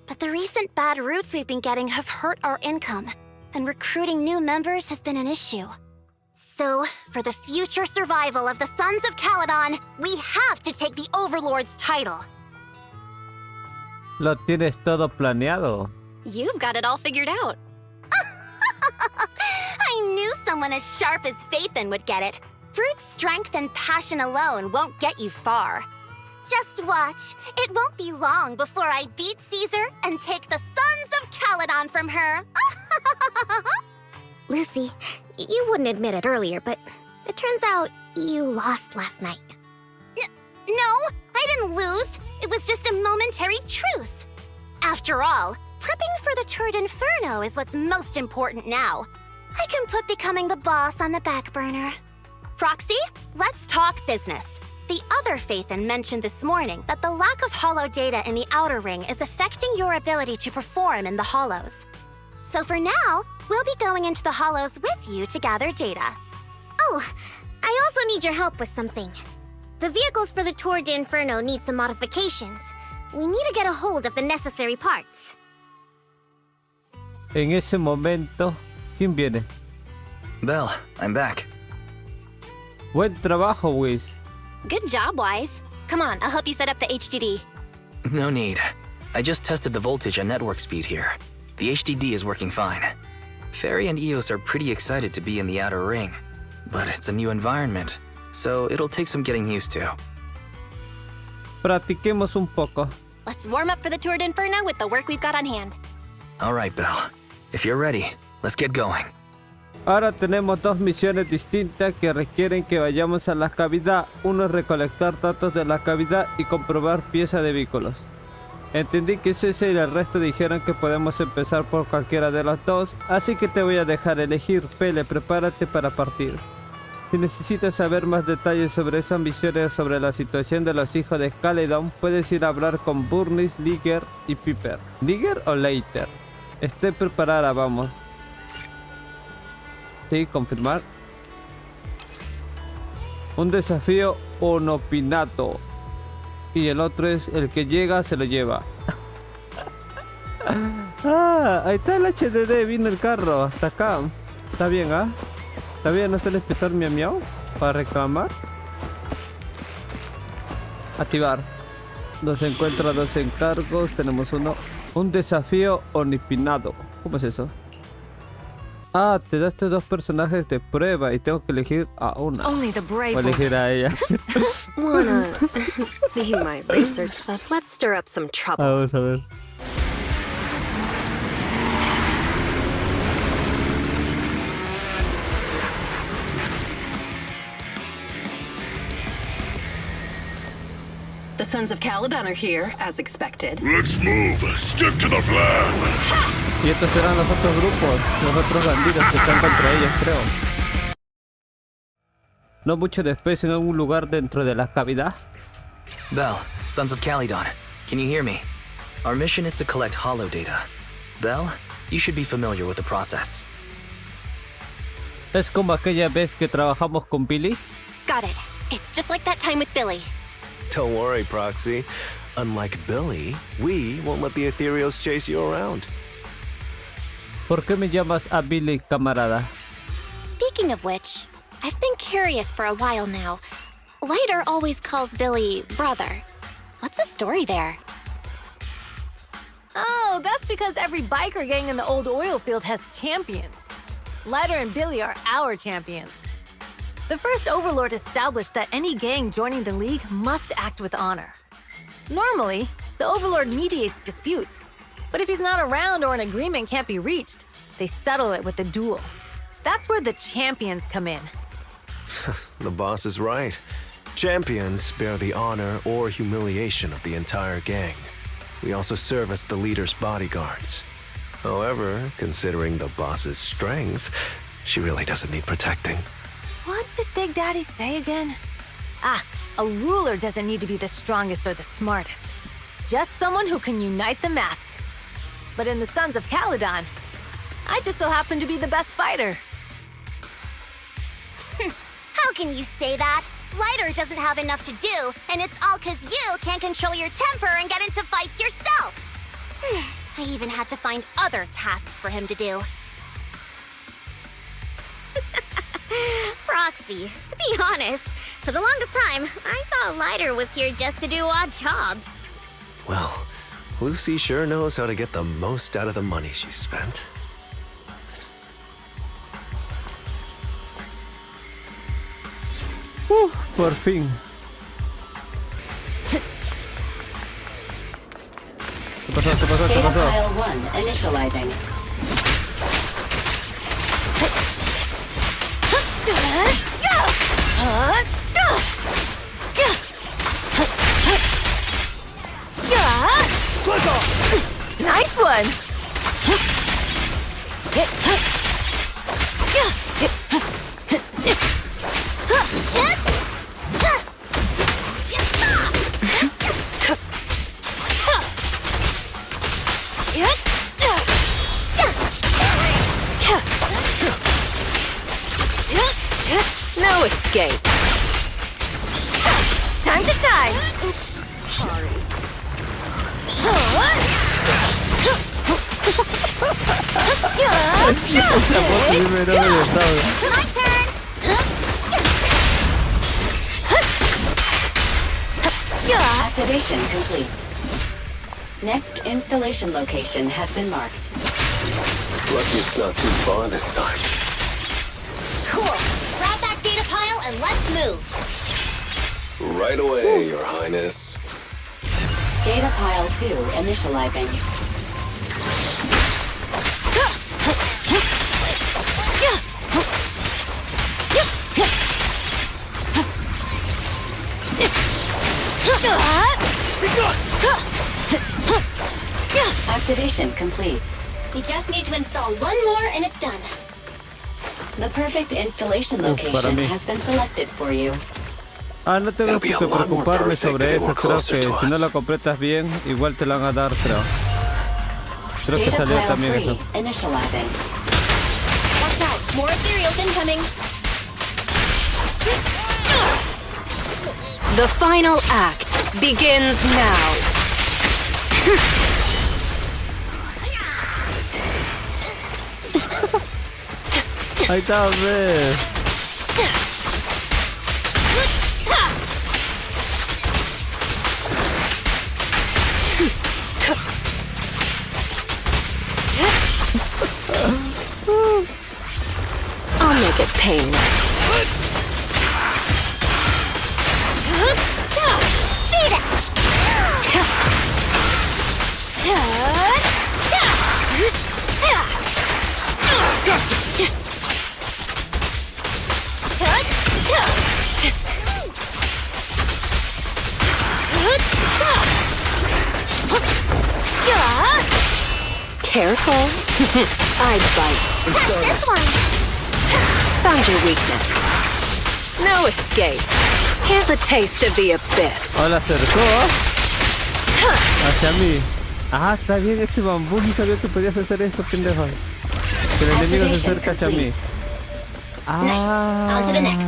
But the recent bad routes we've been getting have hurt our income, and recruiting new members has been an issue. So, for the future survival of the Sons of Calidón, we have to take the Overlord's title.
Lo tienes todo planeado.
You've got it all figured out.
I knew someone as sharp as Phaethon would get it. Brute strength and passion alone won't get you far. Just watch. It won't be long before I beat Caesar and take the Sons of Calidón from her.
Lucy, you wouldn't admit it earlier, but it turns out you lost last night.
No, I didn't lose. It was just a momentary truce. After all, prepping for the Tour d'Inferno is what's most important now. I can put becoming the boss on the back burner. Proxy, let's talk business. The other Phaethon mentioned this morning that the lack of hollow data in the Outer Ring is affecting your ability to perform in the hollows. So for now, we'll be going into the hollows with you to gather data.
Oh, I also need your help with something. The vehicles for the Tour de Inferno need some modifications. We need to get a hold of the necessary parts.
En ese momento, ¿quién viene?
Belle, I'm back.
Buen trabajo, Whis.
Good job, Wise. Come on, I'll help you set up the HDD.
No need. I just tested the voltage and network speed here. The HDD is working fine. Fairy and Eos are pretty excited to be in the outer ring, but it's a new environment, so it'll take some getting used to.
Practiquemos un poco.
Let's warm up for the Tour de Inferno with the work we've got on hand.
All right, Belle. If you're ready, let's get going.
Ahora tenemos dos misiones distintas que requieren que vayamos a la cavidad. Uno es recolectar datos de la cavidad y comprobar piezas de vehículos. Entendí que es ese y el resto dijeron que podemos empezar por cualquiera de las dos, así que te voy a dejar elegir. Pele, prepárate para partir. Si necesitas saber más detalles sobre esas misiones, sobre la situación de los hijos de Calidón, puedes ir a hablar con Burnis, Liger y Piper. ¿Liger o Leiter? Esté preparada, vamos. Sí, confirmar. Un desafío onopinato. Y el otro es el que llega se lo lleva. Ah, ahí está el HDD, vino el carro, hasta acá. Está bien, ¿ah? Está bien, ¿no está el inspector miau miau? Para reclamar. Activar. Nos encuentra dos encargos, tenemos uno. Un desafío onipinado. ¿Cómo es eso? Ah, te da estos dos personajes de prueba y tengo que elegir a una.
Only the brave
Voy a elegir a ella.
Wanna be my research stuff? Let's stir up some trouble.
Vamos a ver.
The Sons of Calidón are here, as expected.
Let's move. Stick to the plan.
Y estos serán los otros grupos, los otros bandidos que están contra ellos, creo. No mucho después, sino en un lugar dentro de la cavidad.
Belle, Sons of Calidón, can you hear me? Our mission is to collect holo data. Belle, you should be familiar with the process.
Es como aquella vez que trabajamos con Billy.
Got it. It's just like that time with Billy.
Don't worry, Proxy. Unlike Billy, we won't let the Ethereals chase you around.
¿Por qué me llamas a Billy, camarada?
Speaking of which, I've been curious for a while now. Lighter always calls Billy brother. What's the story there?
Oh, that's because every biker gang in the old oil field has champions. Lighter and Billy are our champions. The first overlord established that any gang joining the league must act with honor. Normally, the overlord mediates disputes, but if he's not around or an agreement can't be reached, they settle it with a duel. That's where the champions come in.
The boss is right. Champions bear the honor or humiliation of the entire gang. We also serve as the leader's bodyguards. However, considering the boss's strength, she really doesn't need protecting.
What did Big Daddy say again? Ah, a ruler doesn't need to be the strongest or the smartest. Just someone who can unite the masses. But in the Sons of Calidón, I just so happen to be the best fighter.
How can you say that? Lighter doesn't have enough to do, and it's all 'cause you can't control your temper and get into fights yourself. I even had to find other tasks for him to do.
Proxy, to be honest, for the longest time, I thought Lighter was here just to do odd jobs.
Well, Lucy sure knows how to get the most out of the money she's spent.
Por fin. ¿Qué pasó? ¿Qué pasó? ¿Qué
Data
pasó?
pile 1 initializing.
Nice one!
No escape.
Esa voz sí me da de estado.
My turn!
Activation complete. Next installation location has been marked.
Lucky it's not too far this time.
Cool. Grab that data pile and let's move.
Right away, Your Highness.
Data pile 2 initializing. Activation complete.
We just need to install one more and it's done.
The perfect installation location has been selected for you.
No tengo que preocuparme sobre eso. Creo que si no lo completas bien, igual te lo van a dar, creo. Creo que salió también eso.
Initializing.
Watch out. More ethereals incoming.
The final act begins now.
Ahí está, ve.
I'll make it painless. Careful. I bite.
This one.
Found your weakness. No escape. Here's a taste of the abyss.
Hola, acercó hacia mí. Ah, está bien este bambú. No sabía que podías hacer esto, pendejo. Que el enemigo se acerca hacia mí.
Nice. On to the next.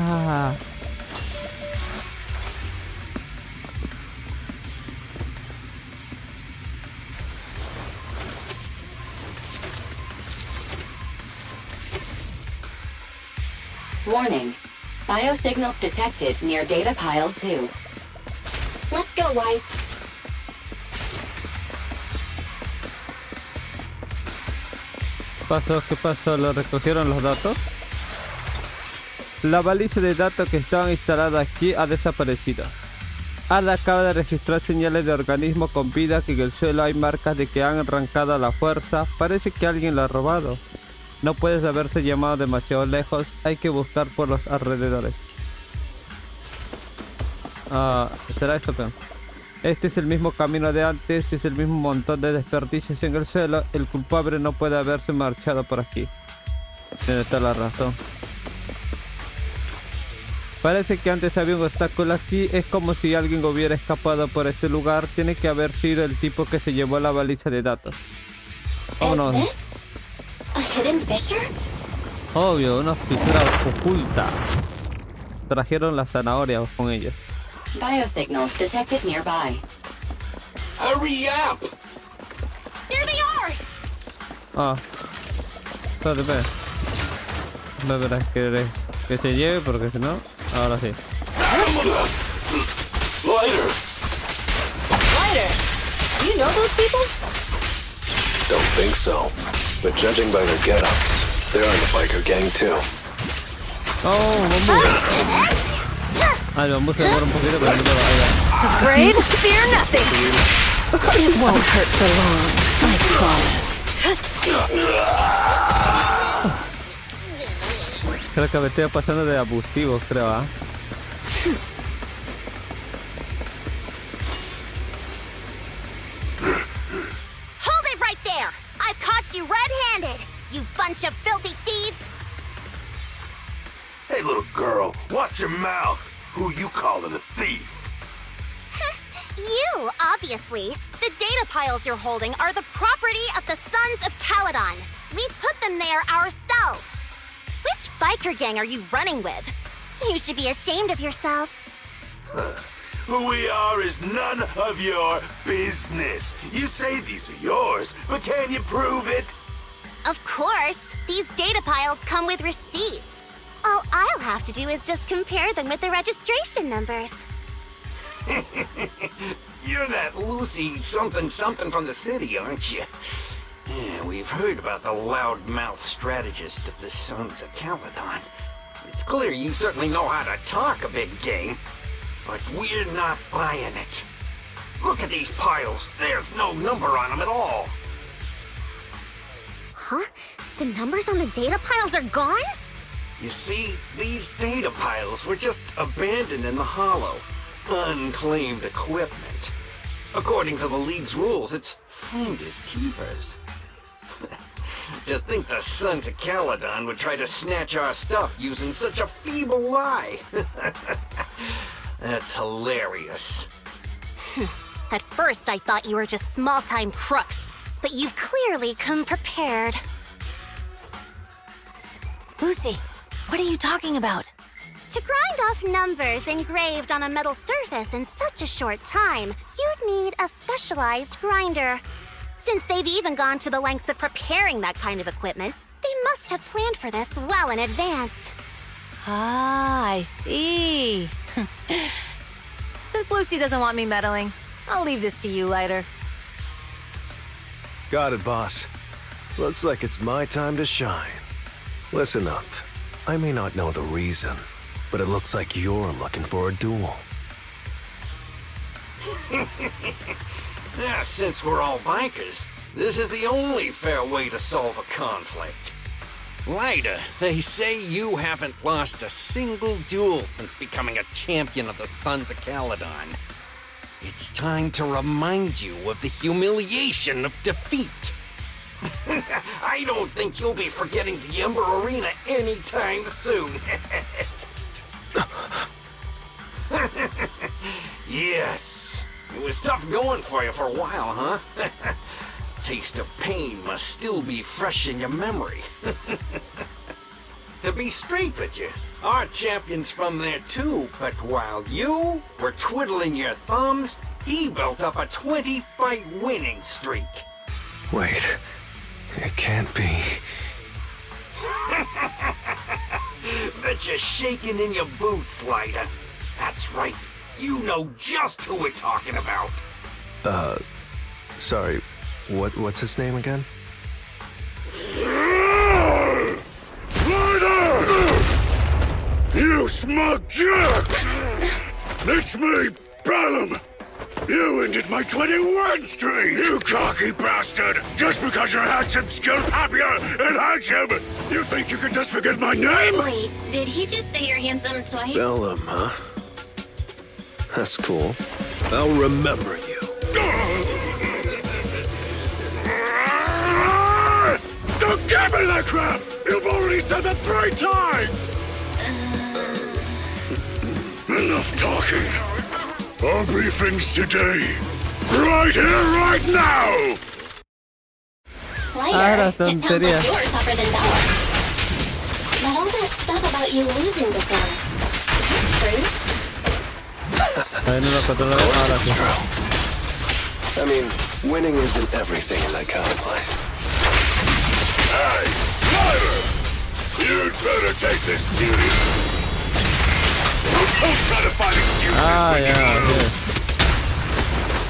Warning. Biosignals detected near data pile 2.
Let's go, Wise.
¿Qué pasó? ¿Lo recogieron los datos? La baliza de datos que estaba instalada aquí ha desaparecido. Ada acaba de registrar señales de organismos con vida que en el suelo hay marcas de que han arrancado a la fuerza. Parece que alguien la ha robado. No puedes haberse llamado demasiado lejos, hay que buscar por los alrededores. ¿Será esto, peón? Este es el mismo camino de antes, es el mismo montón de desperdicios en el suelo. El culpable no puede haberse marchado por aquí. Tiene toda la razón. Parece que antes había un obstáculo aquí, es como si alguien hubiera escapado por este lugar. Tiene que haber sido el tipo que se llevó la baliza de datos. Vámonos.
A hidden fissure?
Obvio, una fisura oculta. Trajeron la zanahoria con ellos.
Biosignals detected nearby.
Hurry up!
There they are!
Espérate. No verás que se lleve porque si no, ahora sí.
Lighter!
Lighter! Do you know those people?
Don't think so. But judging by their get-ups, they're in the biker gang too.
El bambú se demora un poquito, pero no te va a
Afraid? Fear nothing. It won't hurt for long, I promise.
Creo que me estoy pasando de abusivo, creo, ¿ah?
Hold it right there! I've caught you red-handed, you bunch of filthy thieves!
Hey, little girl, watch your mouth. Who you calling a thief?
You, obviously. The data piles you're holding are the property of the Sons of Calidón. We put them there ourselves. Which biker gang are you running with? You should be ashamed of yourselves.
Who we are is none of your business. You say these are yours, but can you prove it?
Of course! These data piles come with receipts. All I'll have to do is just compare them with the registration numbers.
You're that Lucy something from the city, aren't you? Yeah, we've heard about the loudmouth strategist of the Sons of Calidón. It's clear you certainly know how to talk a big game, but we're not buying it. Look at these piles. There's no number on them at all.
Huh? The numbers on the data piles are gone?
You see, these data piles were just abandoned in the hollow. Unclaimed equipment. According to the League's rules, it's finders keepers. To think the Sons of Calidón would try to snatch our stuff using such a feeble lie. That's hilarious.
At first, I thought you were just small-time crooks, but you've clearly come prepared.
Psst. Lucy, what are you talking about?
To grind off numbers engraved on a metal surface in such a short time, you'd need a specialized grinder. Since they've even gone to the lengths of preparing that kind of equipment, they must have planned for this well in advance.
Ah, I see. Since Lucy doesn't want me meddling, I'll leave this to you, Lighter.
Got it, boss. Looks like it's my time to shine. Listen up. I may not know the reason, but it looks like you're looking for a duel.
Yeah, since we're all bikers, this is the only fair way to solve a conflict.
Lighter, they say you haven't lost a single duel since becoming a champion of the Sons of Calidón. It's time to remind you of the humiliation of defeat.
I don't think you'll be forgetting the Ember Arena anytime soon. Yes. It was tough going for you for a while, huh? Taste of pain must still be fresh in your memory. To be straight with you, our champion's from there too, but while you were twiddling your thumbs, he built up a 20-fight winning streak.
Wait, it can't be.
Bet you're shaking in your boots, Lighter. That's right. You know just who we're talking about.
Sorry, what's his name again?
Lighter! You smug jerk! It's me, Bellum! You ended my 21 streak, you cocky bastard! Just because you're handsome, skilled, happier, and handsome, you think you can just forget my name?
Wait, did he just say you're handsome twice?
Bellum, huh? That's cool. I'll remember you.
Don't give me that crap! You've already said that 3 times! Enough talking. Our briefings today. Right here, right now!
Lighter, it sounds like you're tougher than Bella. But all that stuff about you losing before, is that true?
I mean, winning isn't everything in that kind of place.
Hey, Lighter! You'd better take this serious. Don't try to find excuses when you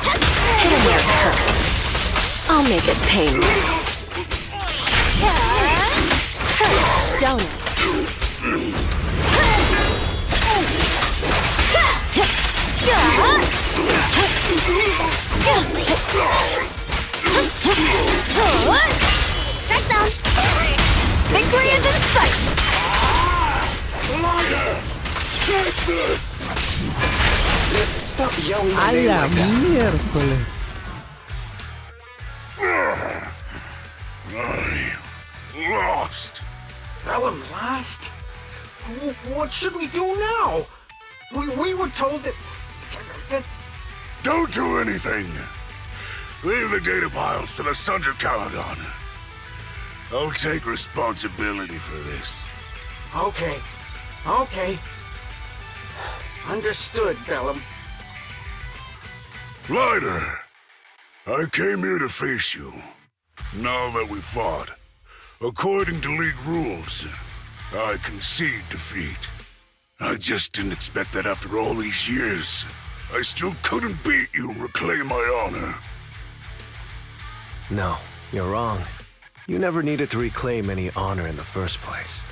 Hit him where it hurts. I'll make it painless. Hurts, don't it?
Strike down! Victory is in sight!
Lighter! Take this!
Stop yelling
A
my name
la
like that.
miércoles.
I lost.
Bellum lost? What should we do now? We were told that...
Don't do anything. Leave the data piles to the Sons of Calidón. I'll take responsibility for this.
Okay. Understood, Bellum.
Lighter, I came here to face you. Now that we fought, According to league rules, I concede defeat. I just didn't expect that after all these years, I still couldn't beat you and reclaim my honor.
No, you're wrong. You never needed to reclaim any honor in the first place.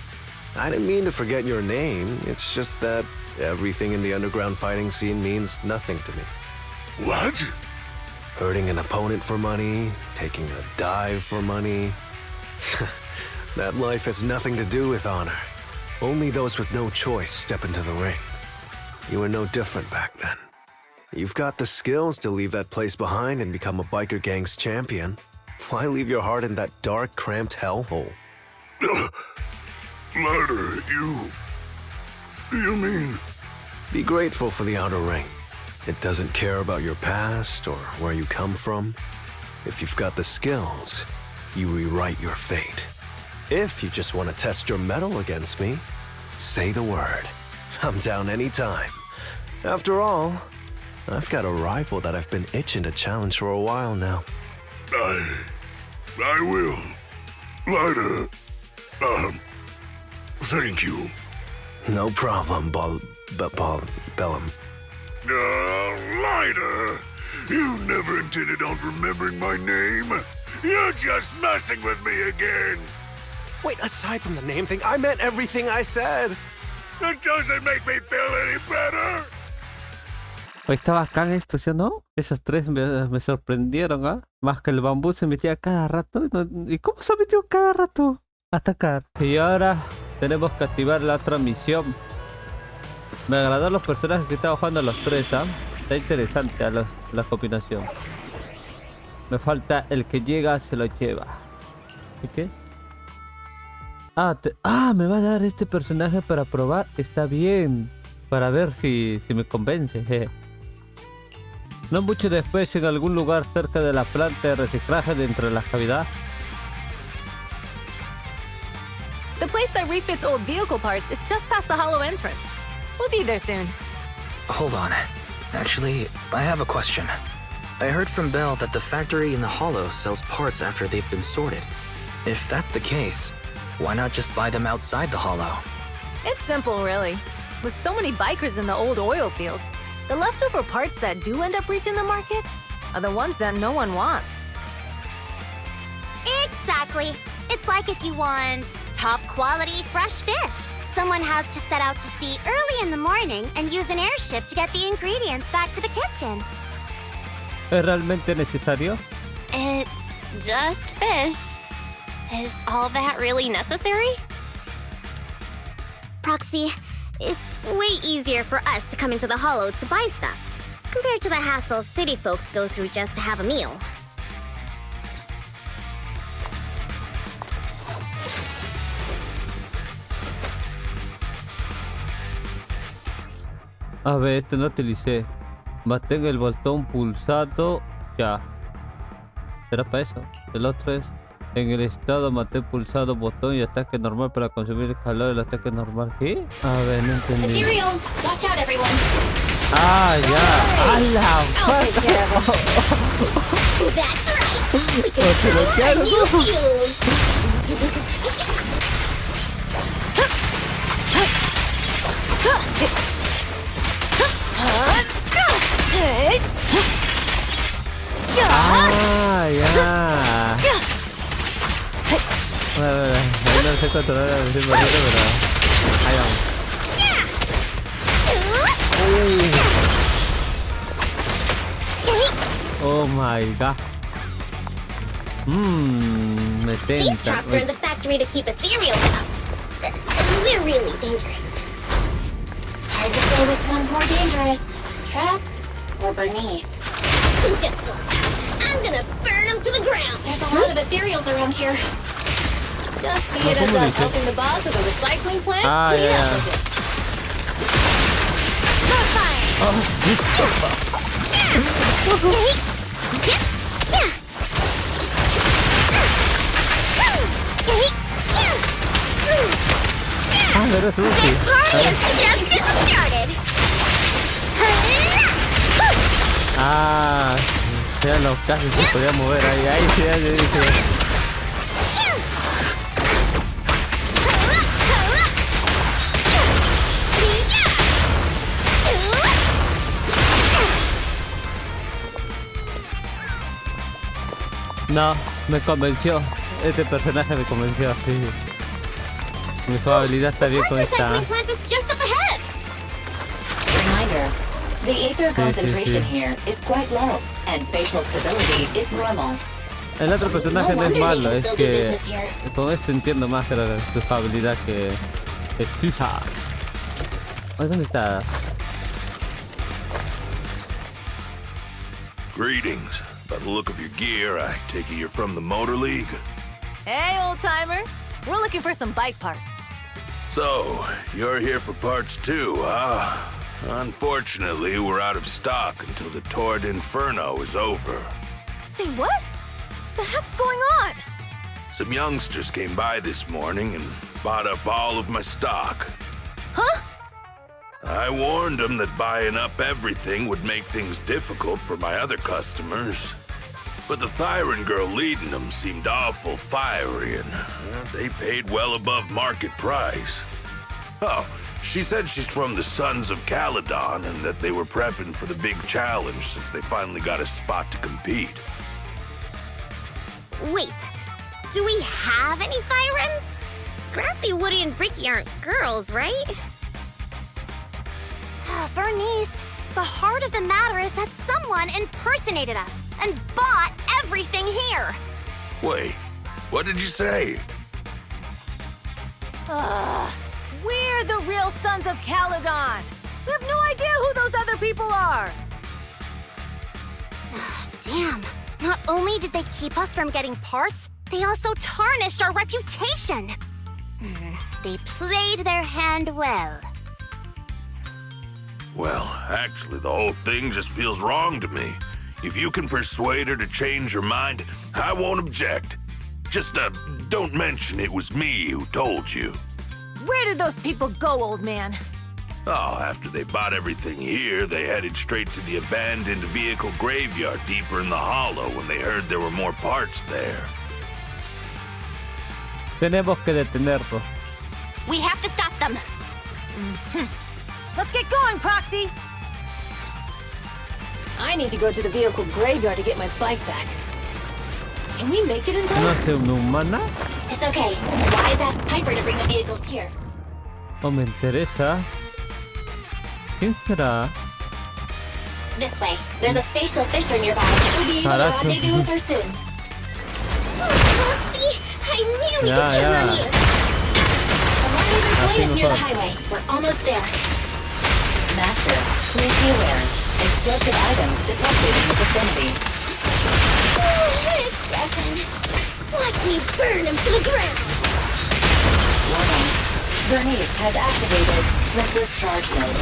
I didn't mean to forget your name, it's just that everything in the underground fighting scene means nothing to me.
What?
Hurting an opponent for money, taking a dive for money. That life has nothing to do with honor. Only those with no choice step into the ring. You were no different back then. You've got the skills to leave that place behind and become a biker gang's champion. Why leave your heart in that dark, cramped hellhole?
Ladder, you mean...
Be grateful for the outer ring. It doesn't care about your past or where you come from. If you've got the skills, you rewrite your fate. If you just want to test your mettle against me, say the word. I'm down anytime. After all, I've got a rival that I've been itching to challenge for a while now.
I will. Ladder, thank you.
No problem, Bellum.
Ladder, you never intended on remembering my name. You're just messing with me again.
Wait, aside from the name thing, I meant everything I said.
It doesn't make me feel any better.
Está bacán esto, ¿sí o no? Esas tres me sorprendieron, ¿ah? Más que el bambú se metía cada rato. ¿Y cómo se metió cada rato? Atacar. Y ahora tenemos que activar la otra misión. Me agradaron los personajes que estaban jugando los tres, ¿ah? Está interesante la combinación. Me falta el que llega, se lo lleva. ¿Y qué? Me va a dar este personaje para probar. Está bien. Para ver si me convence. No mucho después, en algún lugar cerca de la planta de reciclaje dentro de la cavidad.
The place that refits old vehicle parts is just past the hollow entrance. We'll be there soon.
Hold on. Actually, I have a question. I heard from Belle that the factory in the hollow sells parts after they've been sorted. If that's the case, why not just buy them outside the hollow?
It's simple, really. With so many bikers in the old oil field, the leftover parts that do end up reaching the market are the ones that no one wants.
Exactly. It's like if you want top quality fresh fish. Someone has to set out to sea early in the morning and use an airship to get the ingredients back to the kitchen.
¿Es realmente necesario?
It's just fish. Is all that really necessary? Proxy, it's way easier for us to come into the hollow to buy stuff, compared to the hassle city folks go through just to have a meal.
A ver, este no utilicé. Mantén el botón pulsado ya. ¿Será para eso? El otro es en el estado mantén pulsado botón y ataque normal para consumir el calor del ataque normal. ¿Qué? A ver, no entendí.
Ethereals, watch out everyone.
Ah, ya. ¡Hala!
That's right. We can explore a new field.
Ah, ya. Bueno, no sé controlar el ritmo, pero ahí vamos. Oh my god. Me
These
tenta.
traps are in the factory to keep ethereals out. They're really dangerous. Hard to say which one's more dangerous. Traps or Bernice? Just one. I'm gonna burn them to the ground. There's a lot of ethereals around here.
Just see it as us helping the boss of the recycling plant clean up with it. Not
This
party has just getting started.
Ya los casi se podía mover ahí, sí, No, me convenció. Este personaje me convenció, sí. Mi jugabilidad está bien con esta.
Plant is just up ahead.
Reminder, the ether concentration here is quite low, and spatial stability is normal.
El otro personaje no es malo, es que con esto entiendo más de su jugabilidad que Pisa. ¿Dónde está?
Greetings. By the look of your gear, I take it you're from the Motor League?
Hey, old-timer. We're looking for some bike parts.
So, you're here for parts too, huh? Unfortunately, we're out of stock until the Torrid Inferno is over.
Say what? The heck's going on?
Some youngsters came by this morning and bought up all of my stock.
Huh?
I warned them that buying up everything would make things difficult for my other customers. But the Thyron girl leading them seemed awful fiery, and they paid well above market price. Oh, she said she's from the Sons of Calidón and that they were prepping for the big challenge since they finally got a spot to compete.
Wait, do we have any Thyrans? Grassy, Woody, and Bricky aren't girls, right?
Bernice, the heart of the matter is that someone impersonated us and bought everything here.
Wait, what did you say?
We're the real Sons of Calidón. We have no idea who those other people are.
Damn. Not only did they keep us from getting parts, they also tarnished our reputation. They played their hand well.
Well, actually, the whole thing just feels wrong to me. If you can persuade her to change her mind, I won't object. Just, don't mention it was me who told you.
Where did those people go, old man?
Oh, after they bought everything here, they headed straight to the abandoned vehicle graveyard deeper in the hollow when they heard there were more parts there.
Tenemos que detenerlo.
We have to stop them.
Let's get going, Proxy! I need to go to the vehicle graveyard to get my bike back. Can we make it in time?
¿No hace una humana?
It's okay. Wise ask Piper to bring the vehicles here.
Oh, me interesa. ¿Quién será?
This way. There's a spatial fisher nearby. We'll be able to rendezvous with her soon. Roxy! I knew we could count on you! The rendezvous point is near the highway. We're almost there.
Master, please be aware. Explosive items detected in the vicinity.
It's broken. Watch me burn him to the ground.
Warning. Bernice has activated reckless charge mode.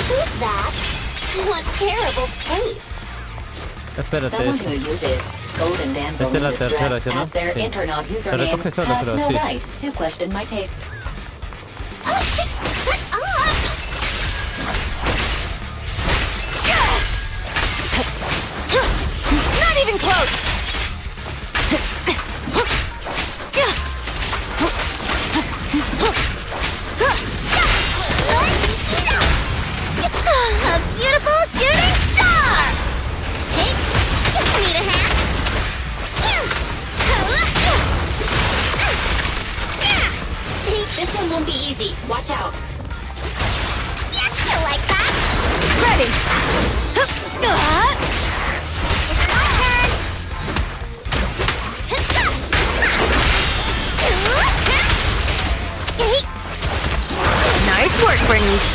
Who's that? What terrible taste.
Espérate.
Someone who uses Golden Damsel in Distress as their internet username has no right to question my taste.
Shut up!
Not even close!
A beautiful shooting star! Hey, you need a hand?
This one won't be easy. Watch out.
Yeah, you like that?
Ready!
It's my turn!
Nice work, Bernice.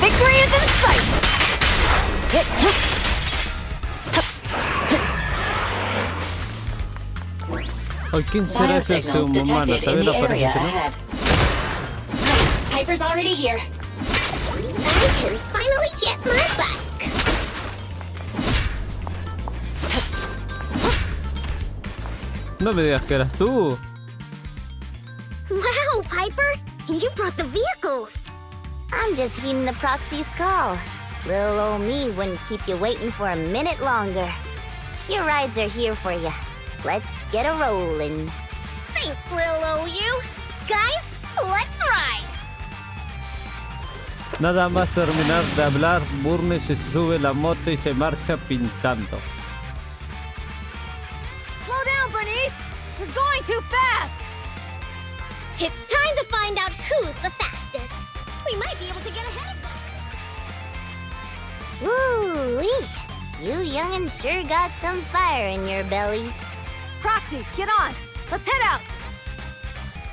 Victory is in sight!
Oh, ¿quién será ese humano? ¿Sabes la apariencia?
Piper's already here. I can finally get my bike.
No me digas que eras tú.
Wow, Piper! You brought the vehicles! I'm just heeding the proxy's call. Little old me wouldn't keep you waiting for a minute longer. Your rides are here for you. Let's get a rollin'. Thanks, little OU. Guys, let's ride.
Nada más terminar de hablar, Burnie se sube la moto y se marcha pintando.
Slow down, Bernice! You're going too fast!
It's time to find out who's the fastest. We might be able to get ahead of them. Ooh-wee. You young'uns sure got some fire in your belly.
Proxy, get on! Let's head out!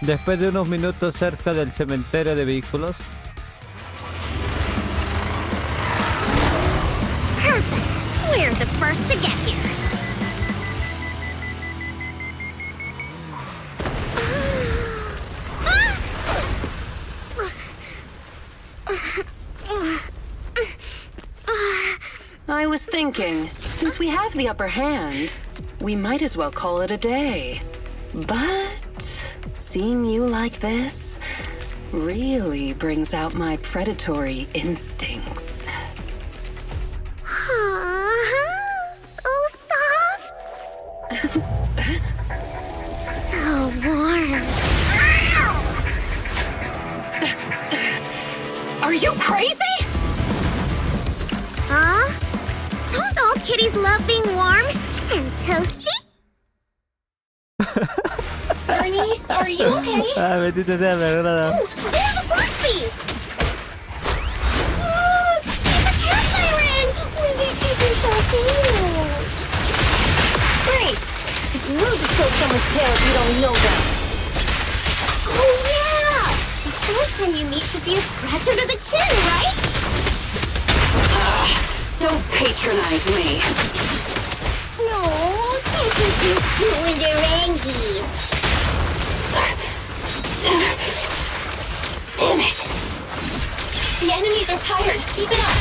Después de unos minutos cerca del cementerio de vehículos.
Perfect! We're the first to get here.
I was thinking, since we have the upper hand, we might as well call it a day. But seeing you like this really brings out my predatory instincts.
So soft. So warm.
Are you crazy?
Huh? Don't all kitties love being warm and toasty?
Bernice, are you okay?
Ah, bendito sea, me agrada.
Ooh, there's a Proxies! Look! It's a cat siren! When they keep it so cute!
Bernice, it's rude to tilt someone's tail if you don't know them.
Oh yeah! The first time you meet should be a scratcher to the chin, right?
Don't patronize me.
No, can't be too cute and Durangi.
Damn it.
The enemies are tired. Keep it up.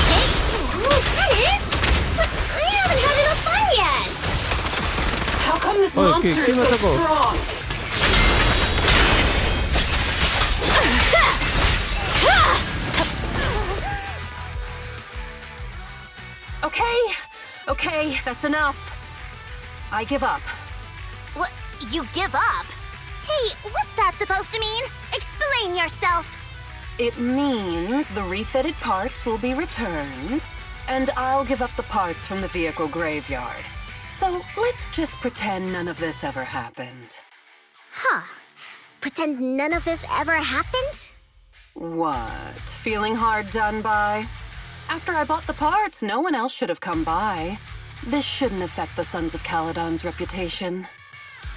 Hey, who's this? But I haven't had enough fun yet.
How come this
Oye,
monster
¿qué
is
me
so
atacó?
strong? Okay, that's enough. I give up.
What? You give up? Hey, what's that supposed to mean? Explain yourself.
It means the refitted parts will be returned, and I'll give up the parts from the vehicle graveyard. So let's just pretend none of this ever happened.
Huh. Pretend none of this ever happened?
What? Feeling hard done by? After I bought the parts, no one else should have come by. This shouldn't affect the Sons of Calidon's reputation.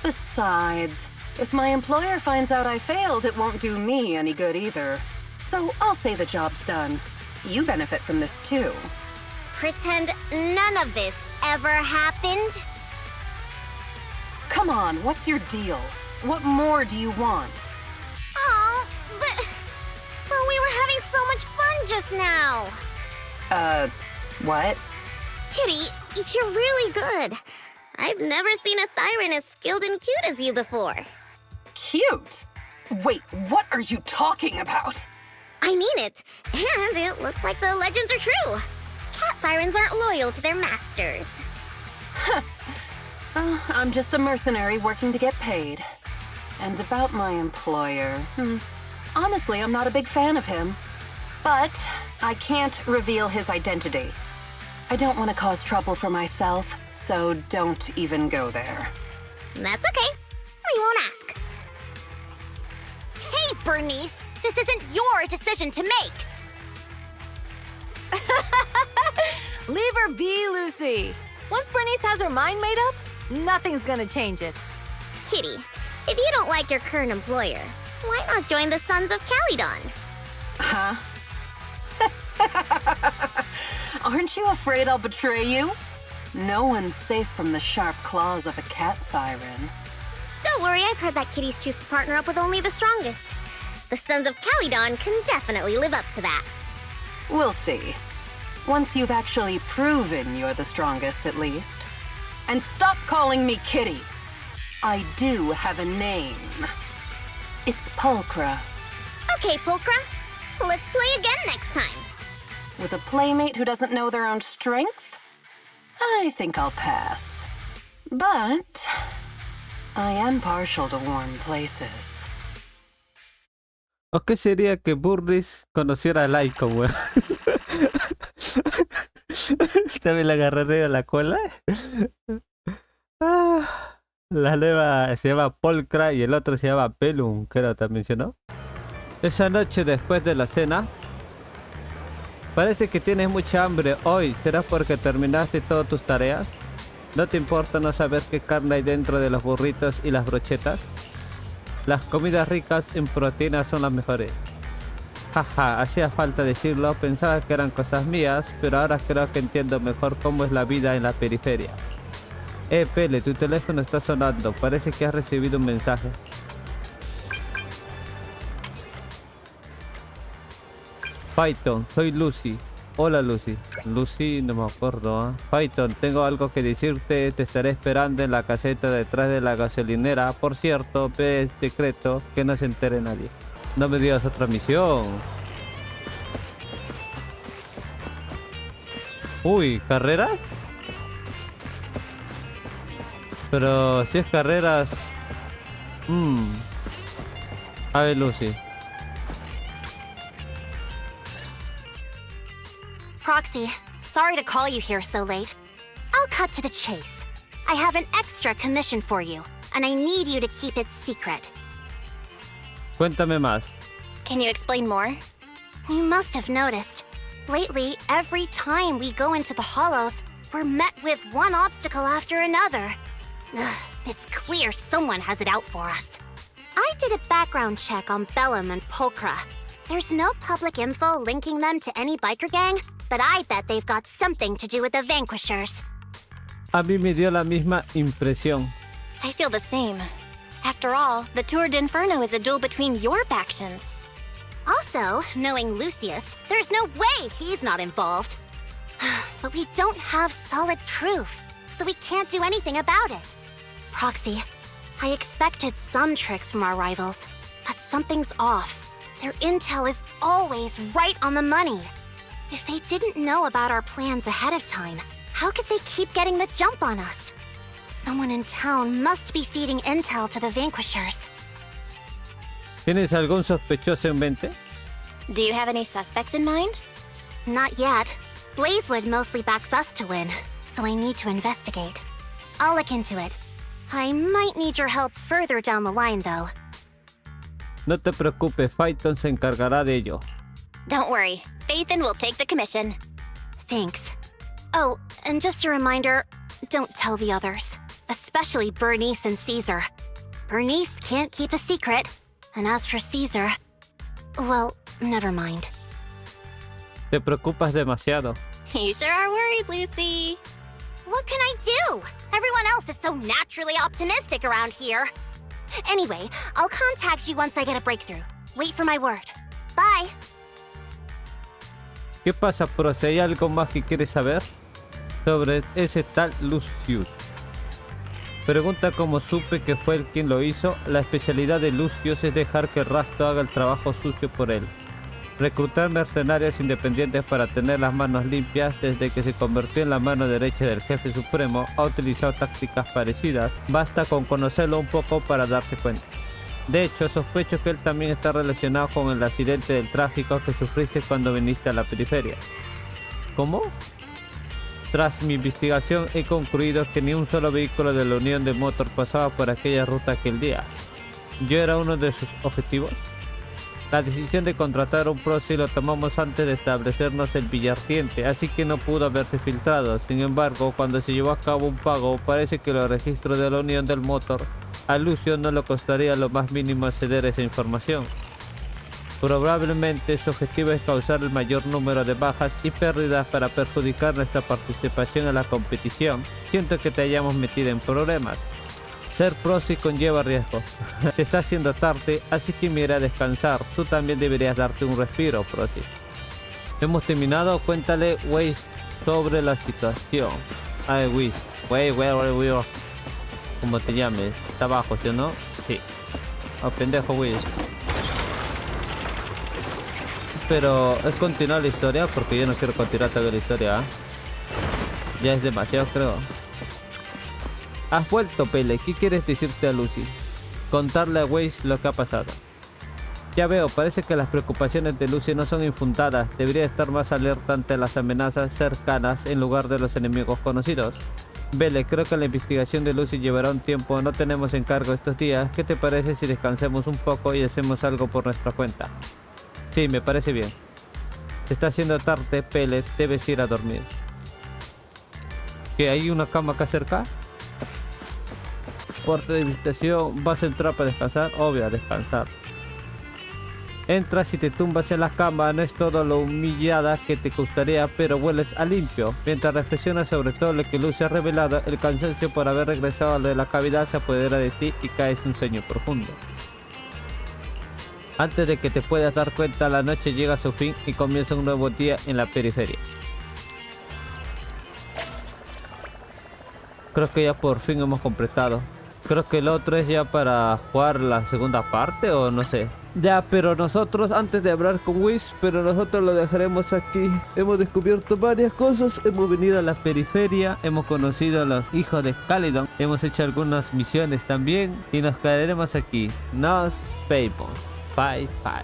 Besides, if my employer finds out I failed, it won't do me any good either. So I'll say the job's done. You benefit from this too.
Pretend none of this ever happened?
Come on, what's your deal? What more do you want?
Oh, but we were having so much fun just now.
What?
Kitty, you're really good. I've never seen a Thyran as skilled and cute as you before.
Cute? Wait, what are you talking about?
I mean it, and it looks like the legends are true. Cat Thyrans aren't loyal to their masters.
I'm just a mercenary working to get paid. And about my employer, honestly, I'm not a big fan of him. But I can't reveal his identity. I don't want to cause trouble for myself, so don't even go there.
That's okay. We won't ask.
Hey, Bernice, this isn't your decision to make.
Leave her be, Lucy. Once Bernice has her mind made up, nothing's gonna change it.
Kitty, if you don't like your current employer, why not join the Sons of Calidon?
Huh? Aren't you afraid I'll betray you? No one's safe from the sharp claws of a cat Thyran.
Don't worry, I've heard that kitties choose to partner up with only the strongest. The Sons of Calidon can definitely live up to that.
We'll see. Once you've actually proven you're the strongest, at least. And stop calling me Kitty. I do have a name. It's Pulchra.
Okay, Pulchra. Let's play again next time.
With a playmate who doesn't know their own strength? I think I'll pass. But I am partial to warm places.
¿O qué sería que Burris conociera a Laiko, weón? ¿También le agarraré a la cola? La nueva se llama Pulchra y el otro se llama Pelum, creo que mencionó. Esa noche después de la cena, parece que tienes mucha hambre hoy. ¿Será porque terminaste todas tus tareas? ¿No te importa no saber qué carne hay dentro de los burritos y las brochetas? Las comidas ricas en proteínas son las mejores. Jaja, hacía falta decirlo, pensaba que eran cosas mías, pero ahora creo que entiendo mejor cómo es la vida en la periferia. Pele, tu teléfono está sonando, parece que has recibido un mensaje. Python, soy Lucy. Hola Lucy. Lucy, no me acuerdo, ¿eh? Python, tengo algo que decirte, te estaré esperando en la caseta detrás de la gasolinera. Por cierto, ve secreto, que no se entere nadie. No me digas otra misión. Uy, ¿carreras? Pero si es carreras... A ver, Lucy.
Proxy, sorry to call you here so late. I'll cut to the chase. I have an extra commission for you, and I need you to keep it secret.
Cuéntame más.
Can you explain more? You must have noticed. Lately, every time we go into the hollows, we're met with one obstacle after another. Ugh, it's clear someone has it out for us. I did a background check on Bellum and Pulchra. There's no public info linking them to any biker gang, but I bet they've got something to do with the Vanquishers.
A mí me dio la misma impresión.
I feel the same. After all, the Tour d'Inferno is a duel between your factions.
Also, knowing Lucius, there's no way he's not involved. But we don't have solid proof, so we can't do anything about it. Proxy, I expected some tricks from our rivals, but something's off. Their intel is always right on the money. If they didn't know about our plans ahead of time, how could they keep getting the jump on us? Someone in town must be feeding intel to the Vanquishers.
¿Tienes algún sospechoso en mente?
Do you have any suspects in mind?
Not yet. Blazewood mostly backs us to win, so I need to investigate. I'll look into it. I might need your help further down the line, though.
No te preocupes, Phaeton se encargará de ello.
Don't worry. Phaeton will take the commission.
Thanks. Oh, and just a reminder, don't tell the others. Especially Bernice and Caesar. Bernice can't keep a secret. And as for Caesar... well, never mind.
Te preocupas demasiado.
You sure are worried, Lucy.
What can I do? Everyone else is so naturally optimistic around here. Anyway, I'll contact you once I get a breakthrough. Wait for my word. Bye.
¿Qué pasa, Pro? Si hay algo más que quieres saber sobre ese tal Lucius. Pregunta cómo supe que fue él quien lo hizo. La especialidad de Lucius es dejar que el Rasto haga el trabajo sucio por él. Reclutar mercenarios independientes para tener las manos limpias. Desde que se convirtió en la mano derecha del jefe supremo, ha utilizado tácticas parecidas. Basta con conocerlo un poco para darse cuenta. De hecho, sospecho que él también está relacionado con el accidente del tráfico que sufriste cuando viniste a la periferia. ¿Cómo? Tras mi investigación he concluido que ni un solo vehículo de la Unión de Motor pasaba por aquella ruta aquel día. ¿Yo era uno de sus objetivos? La decisión de contratar a un proxy lo tomamos antes de establecernos el villartiente, así que no pudo haberse filtrado. Sin embargo, cuando se llevó a cabo un pago, parece que los registros de la Unión del Motor a Lucio no le costaría lo más mínimo acceder a esa información. Probablemente su objetivo es causar el mayor número de bajas y pérdidas para perjudicar nuestra participación en la competición. Siento que te hayamos metido en problemas. Ser proxy conlleva riesgos. Te está haciendo tarde, así que me iré a descansar. Tú también deberías darte un respiro, proxy. Hemos terminado. Cuéntale, Weiss, sobre la situación. Ay, Weiss. Weiss. Como te llames. Está abajo, ¿sí o no? Sí. Oh, pendejo, Weiss. pero es continuar la historia, porque yo no quiero continuar toda la historia. Ya es demasiado, creo. Has vuelto, Pele. ¿Qué quieres decirte a Lucy? Contarle a Waze lo que ha pasado. Ya veo, parece que las preocupaciones de Lucy no son infundadas. Debería estar más alerta ante las amenazas cercanas en lugar de los enemigos conocidos. Vele, creo que la investigación de Lucy llevará un tiempo. No tenemos encargo estos días. ¿Qué te parece si descansemos un poco y hacemos algo por nuestra cuenta? Sí, me parece bien. Se está haciendo tarde, Pele. Debes ir a dormir. ¿Que hay una cama acá cerca? Puerta de invitación. ¿Vas a entrar para descansar? Obvio, a descansar. Entras y te tumbas en la cama, no es todo lo humillada que te gustaría, pero hueles a limpio. Mientras reflexionas sobre todo lo que Lucy ha revelado, el cansancio por haber regresado a lo de la cavidad se apodera de ti y caes en un sueño profundo. Antes de que te puedas dar cuenta, la noche llega a su fin y comienza un nuevo día en la periferia. Creo que ya por fin hemos completado. Creo que el otro es ya para jugar la segunda parte o no sé. Ya, pero nosotros, antes de hablar con Wiz, pero nosotros lo dejaremos aquí. Hemos descubierto varias cosas. Hemos venido a la periferia, hemos conocido a los hijos de Calidón, hemos hecho algunas misiones también y nos quedaremos aquí. Nos vemos. Bye, bye.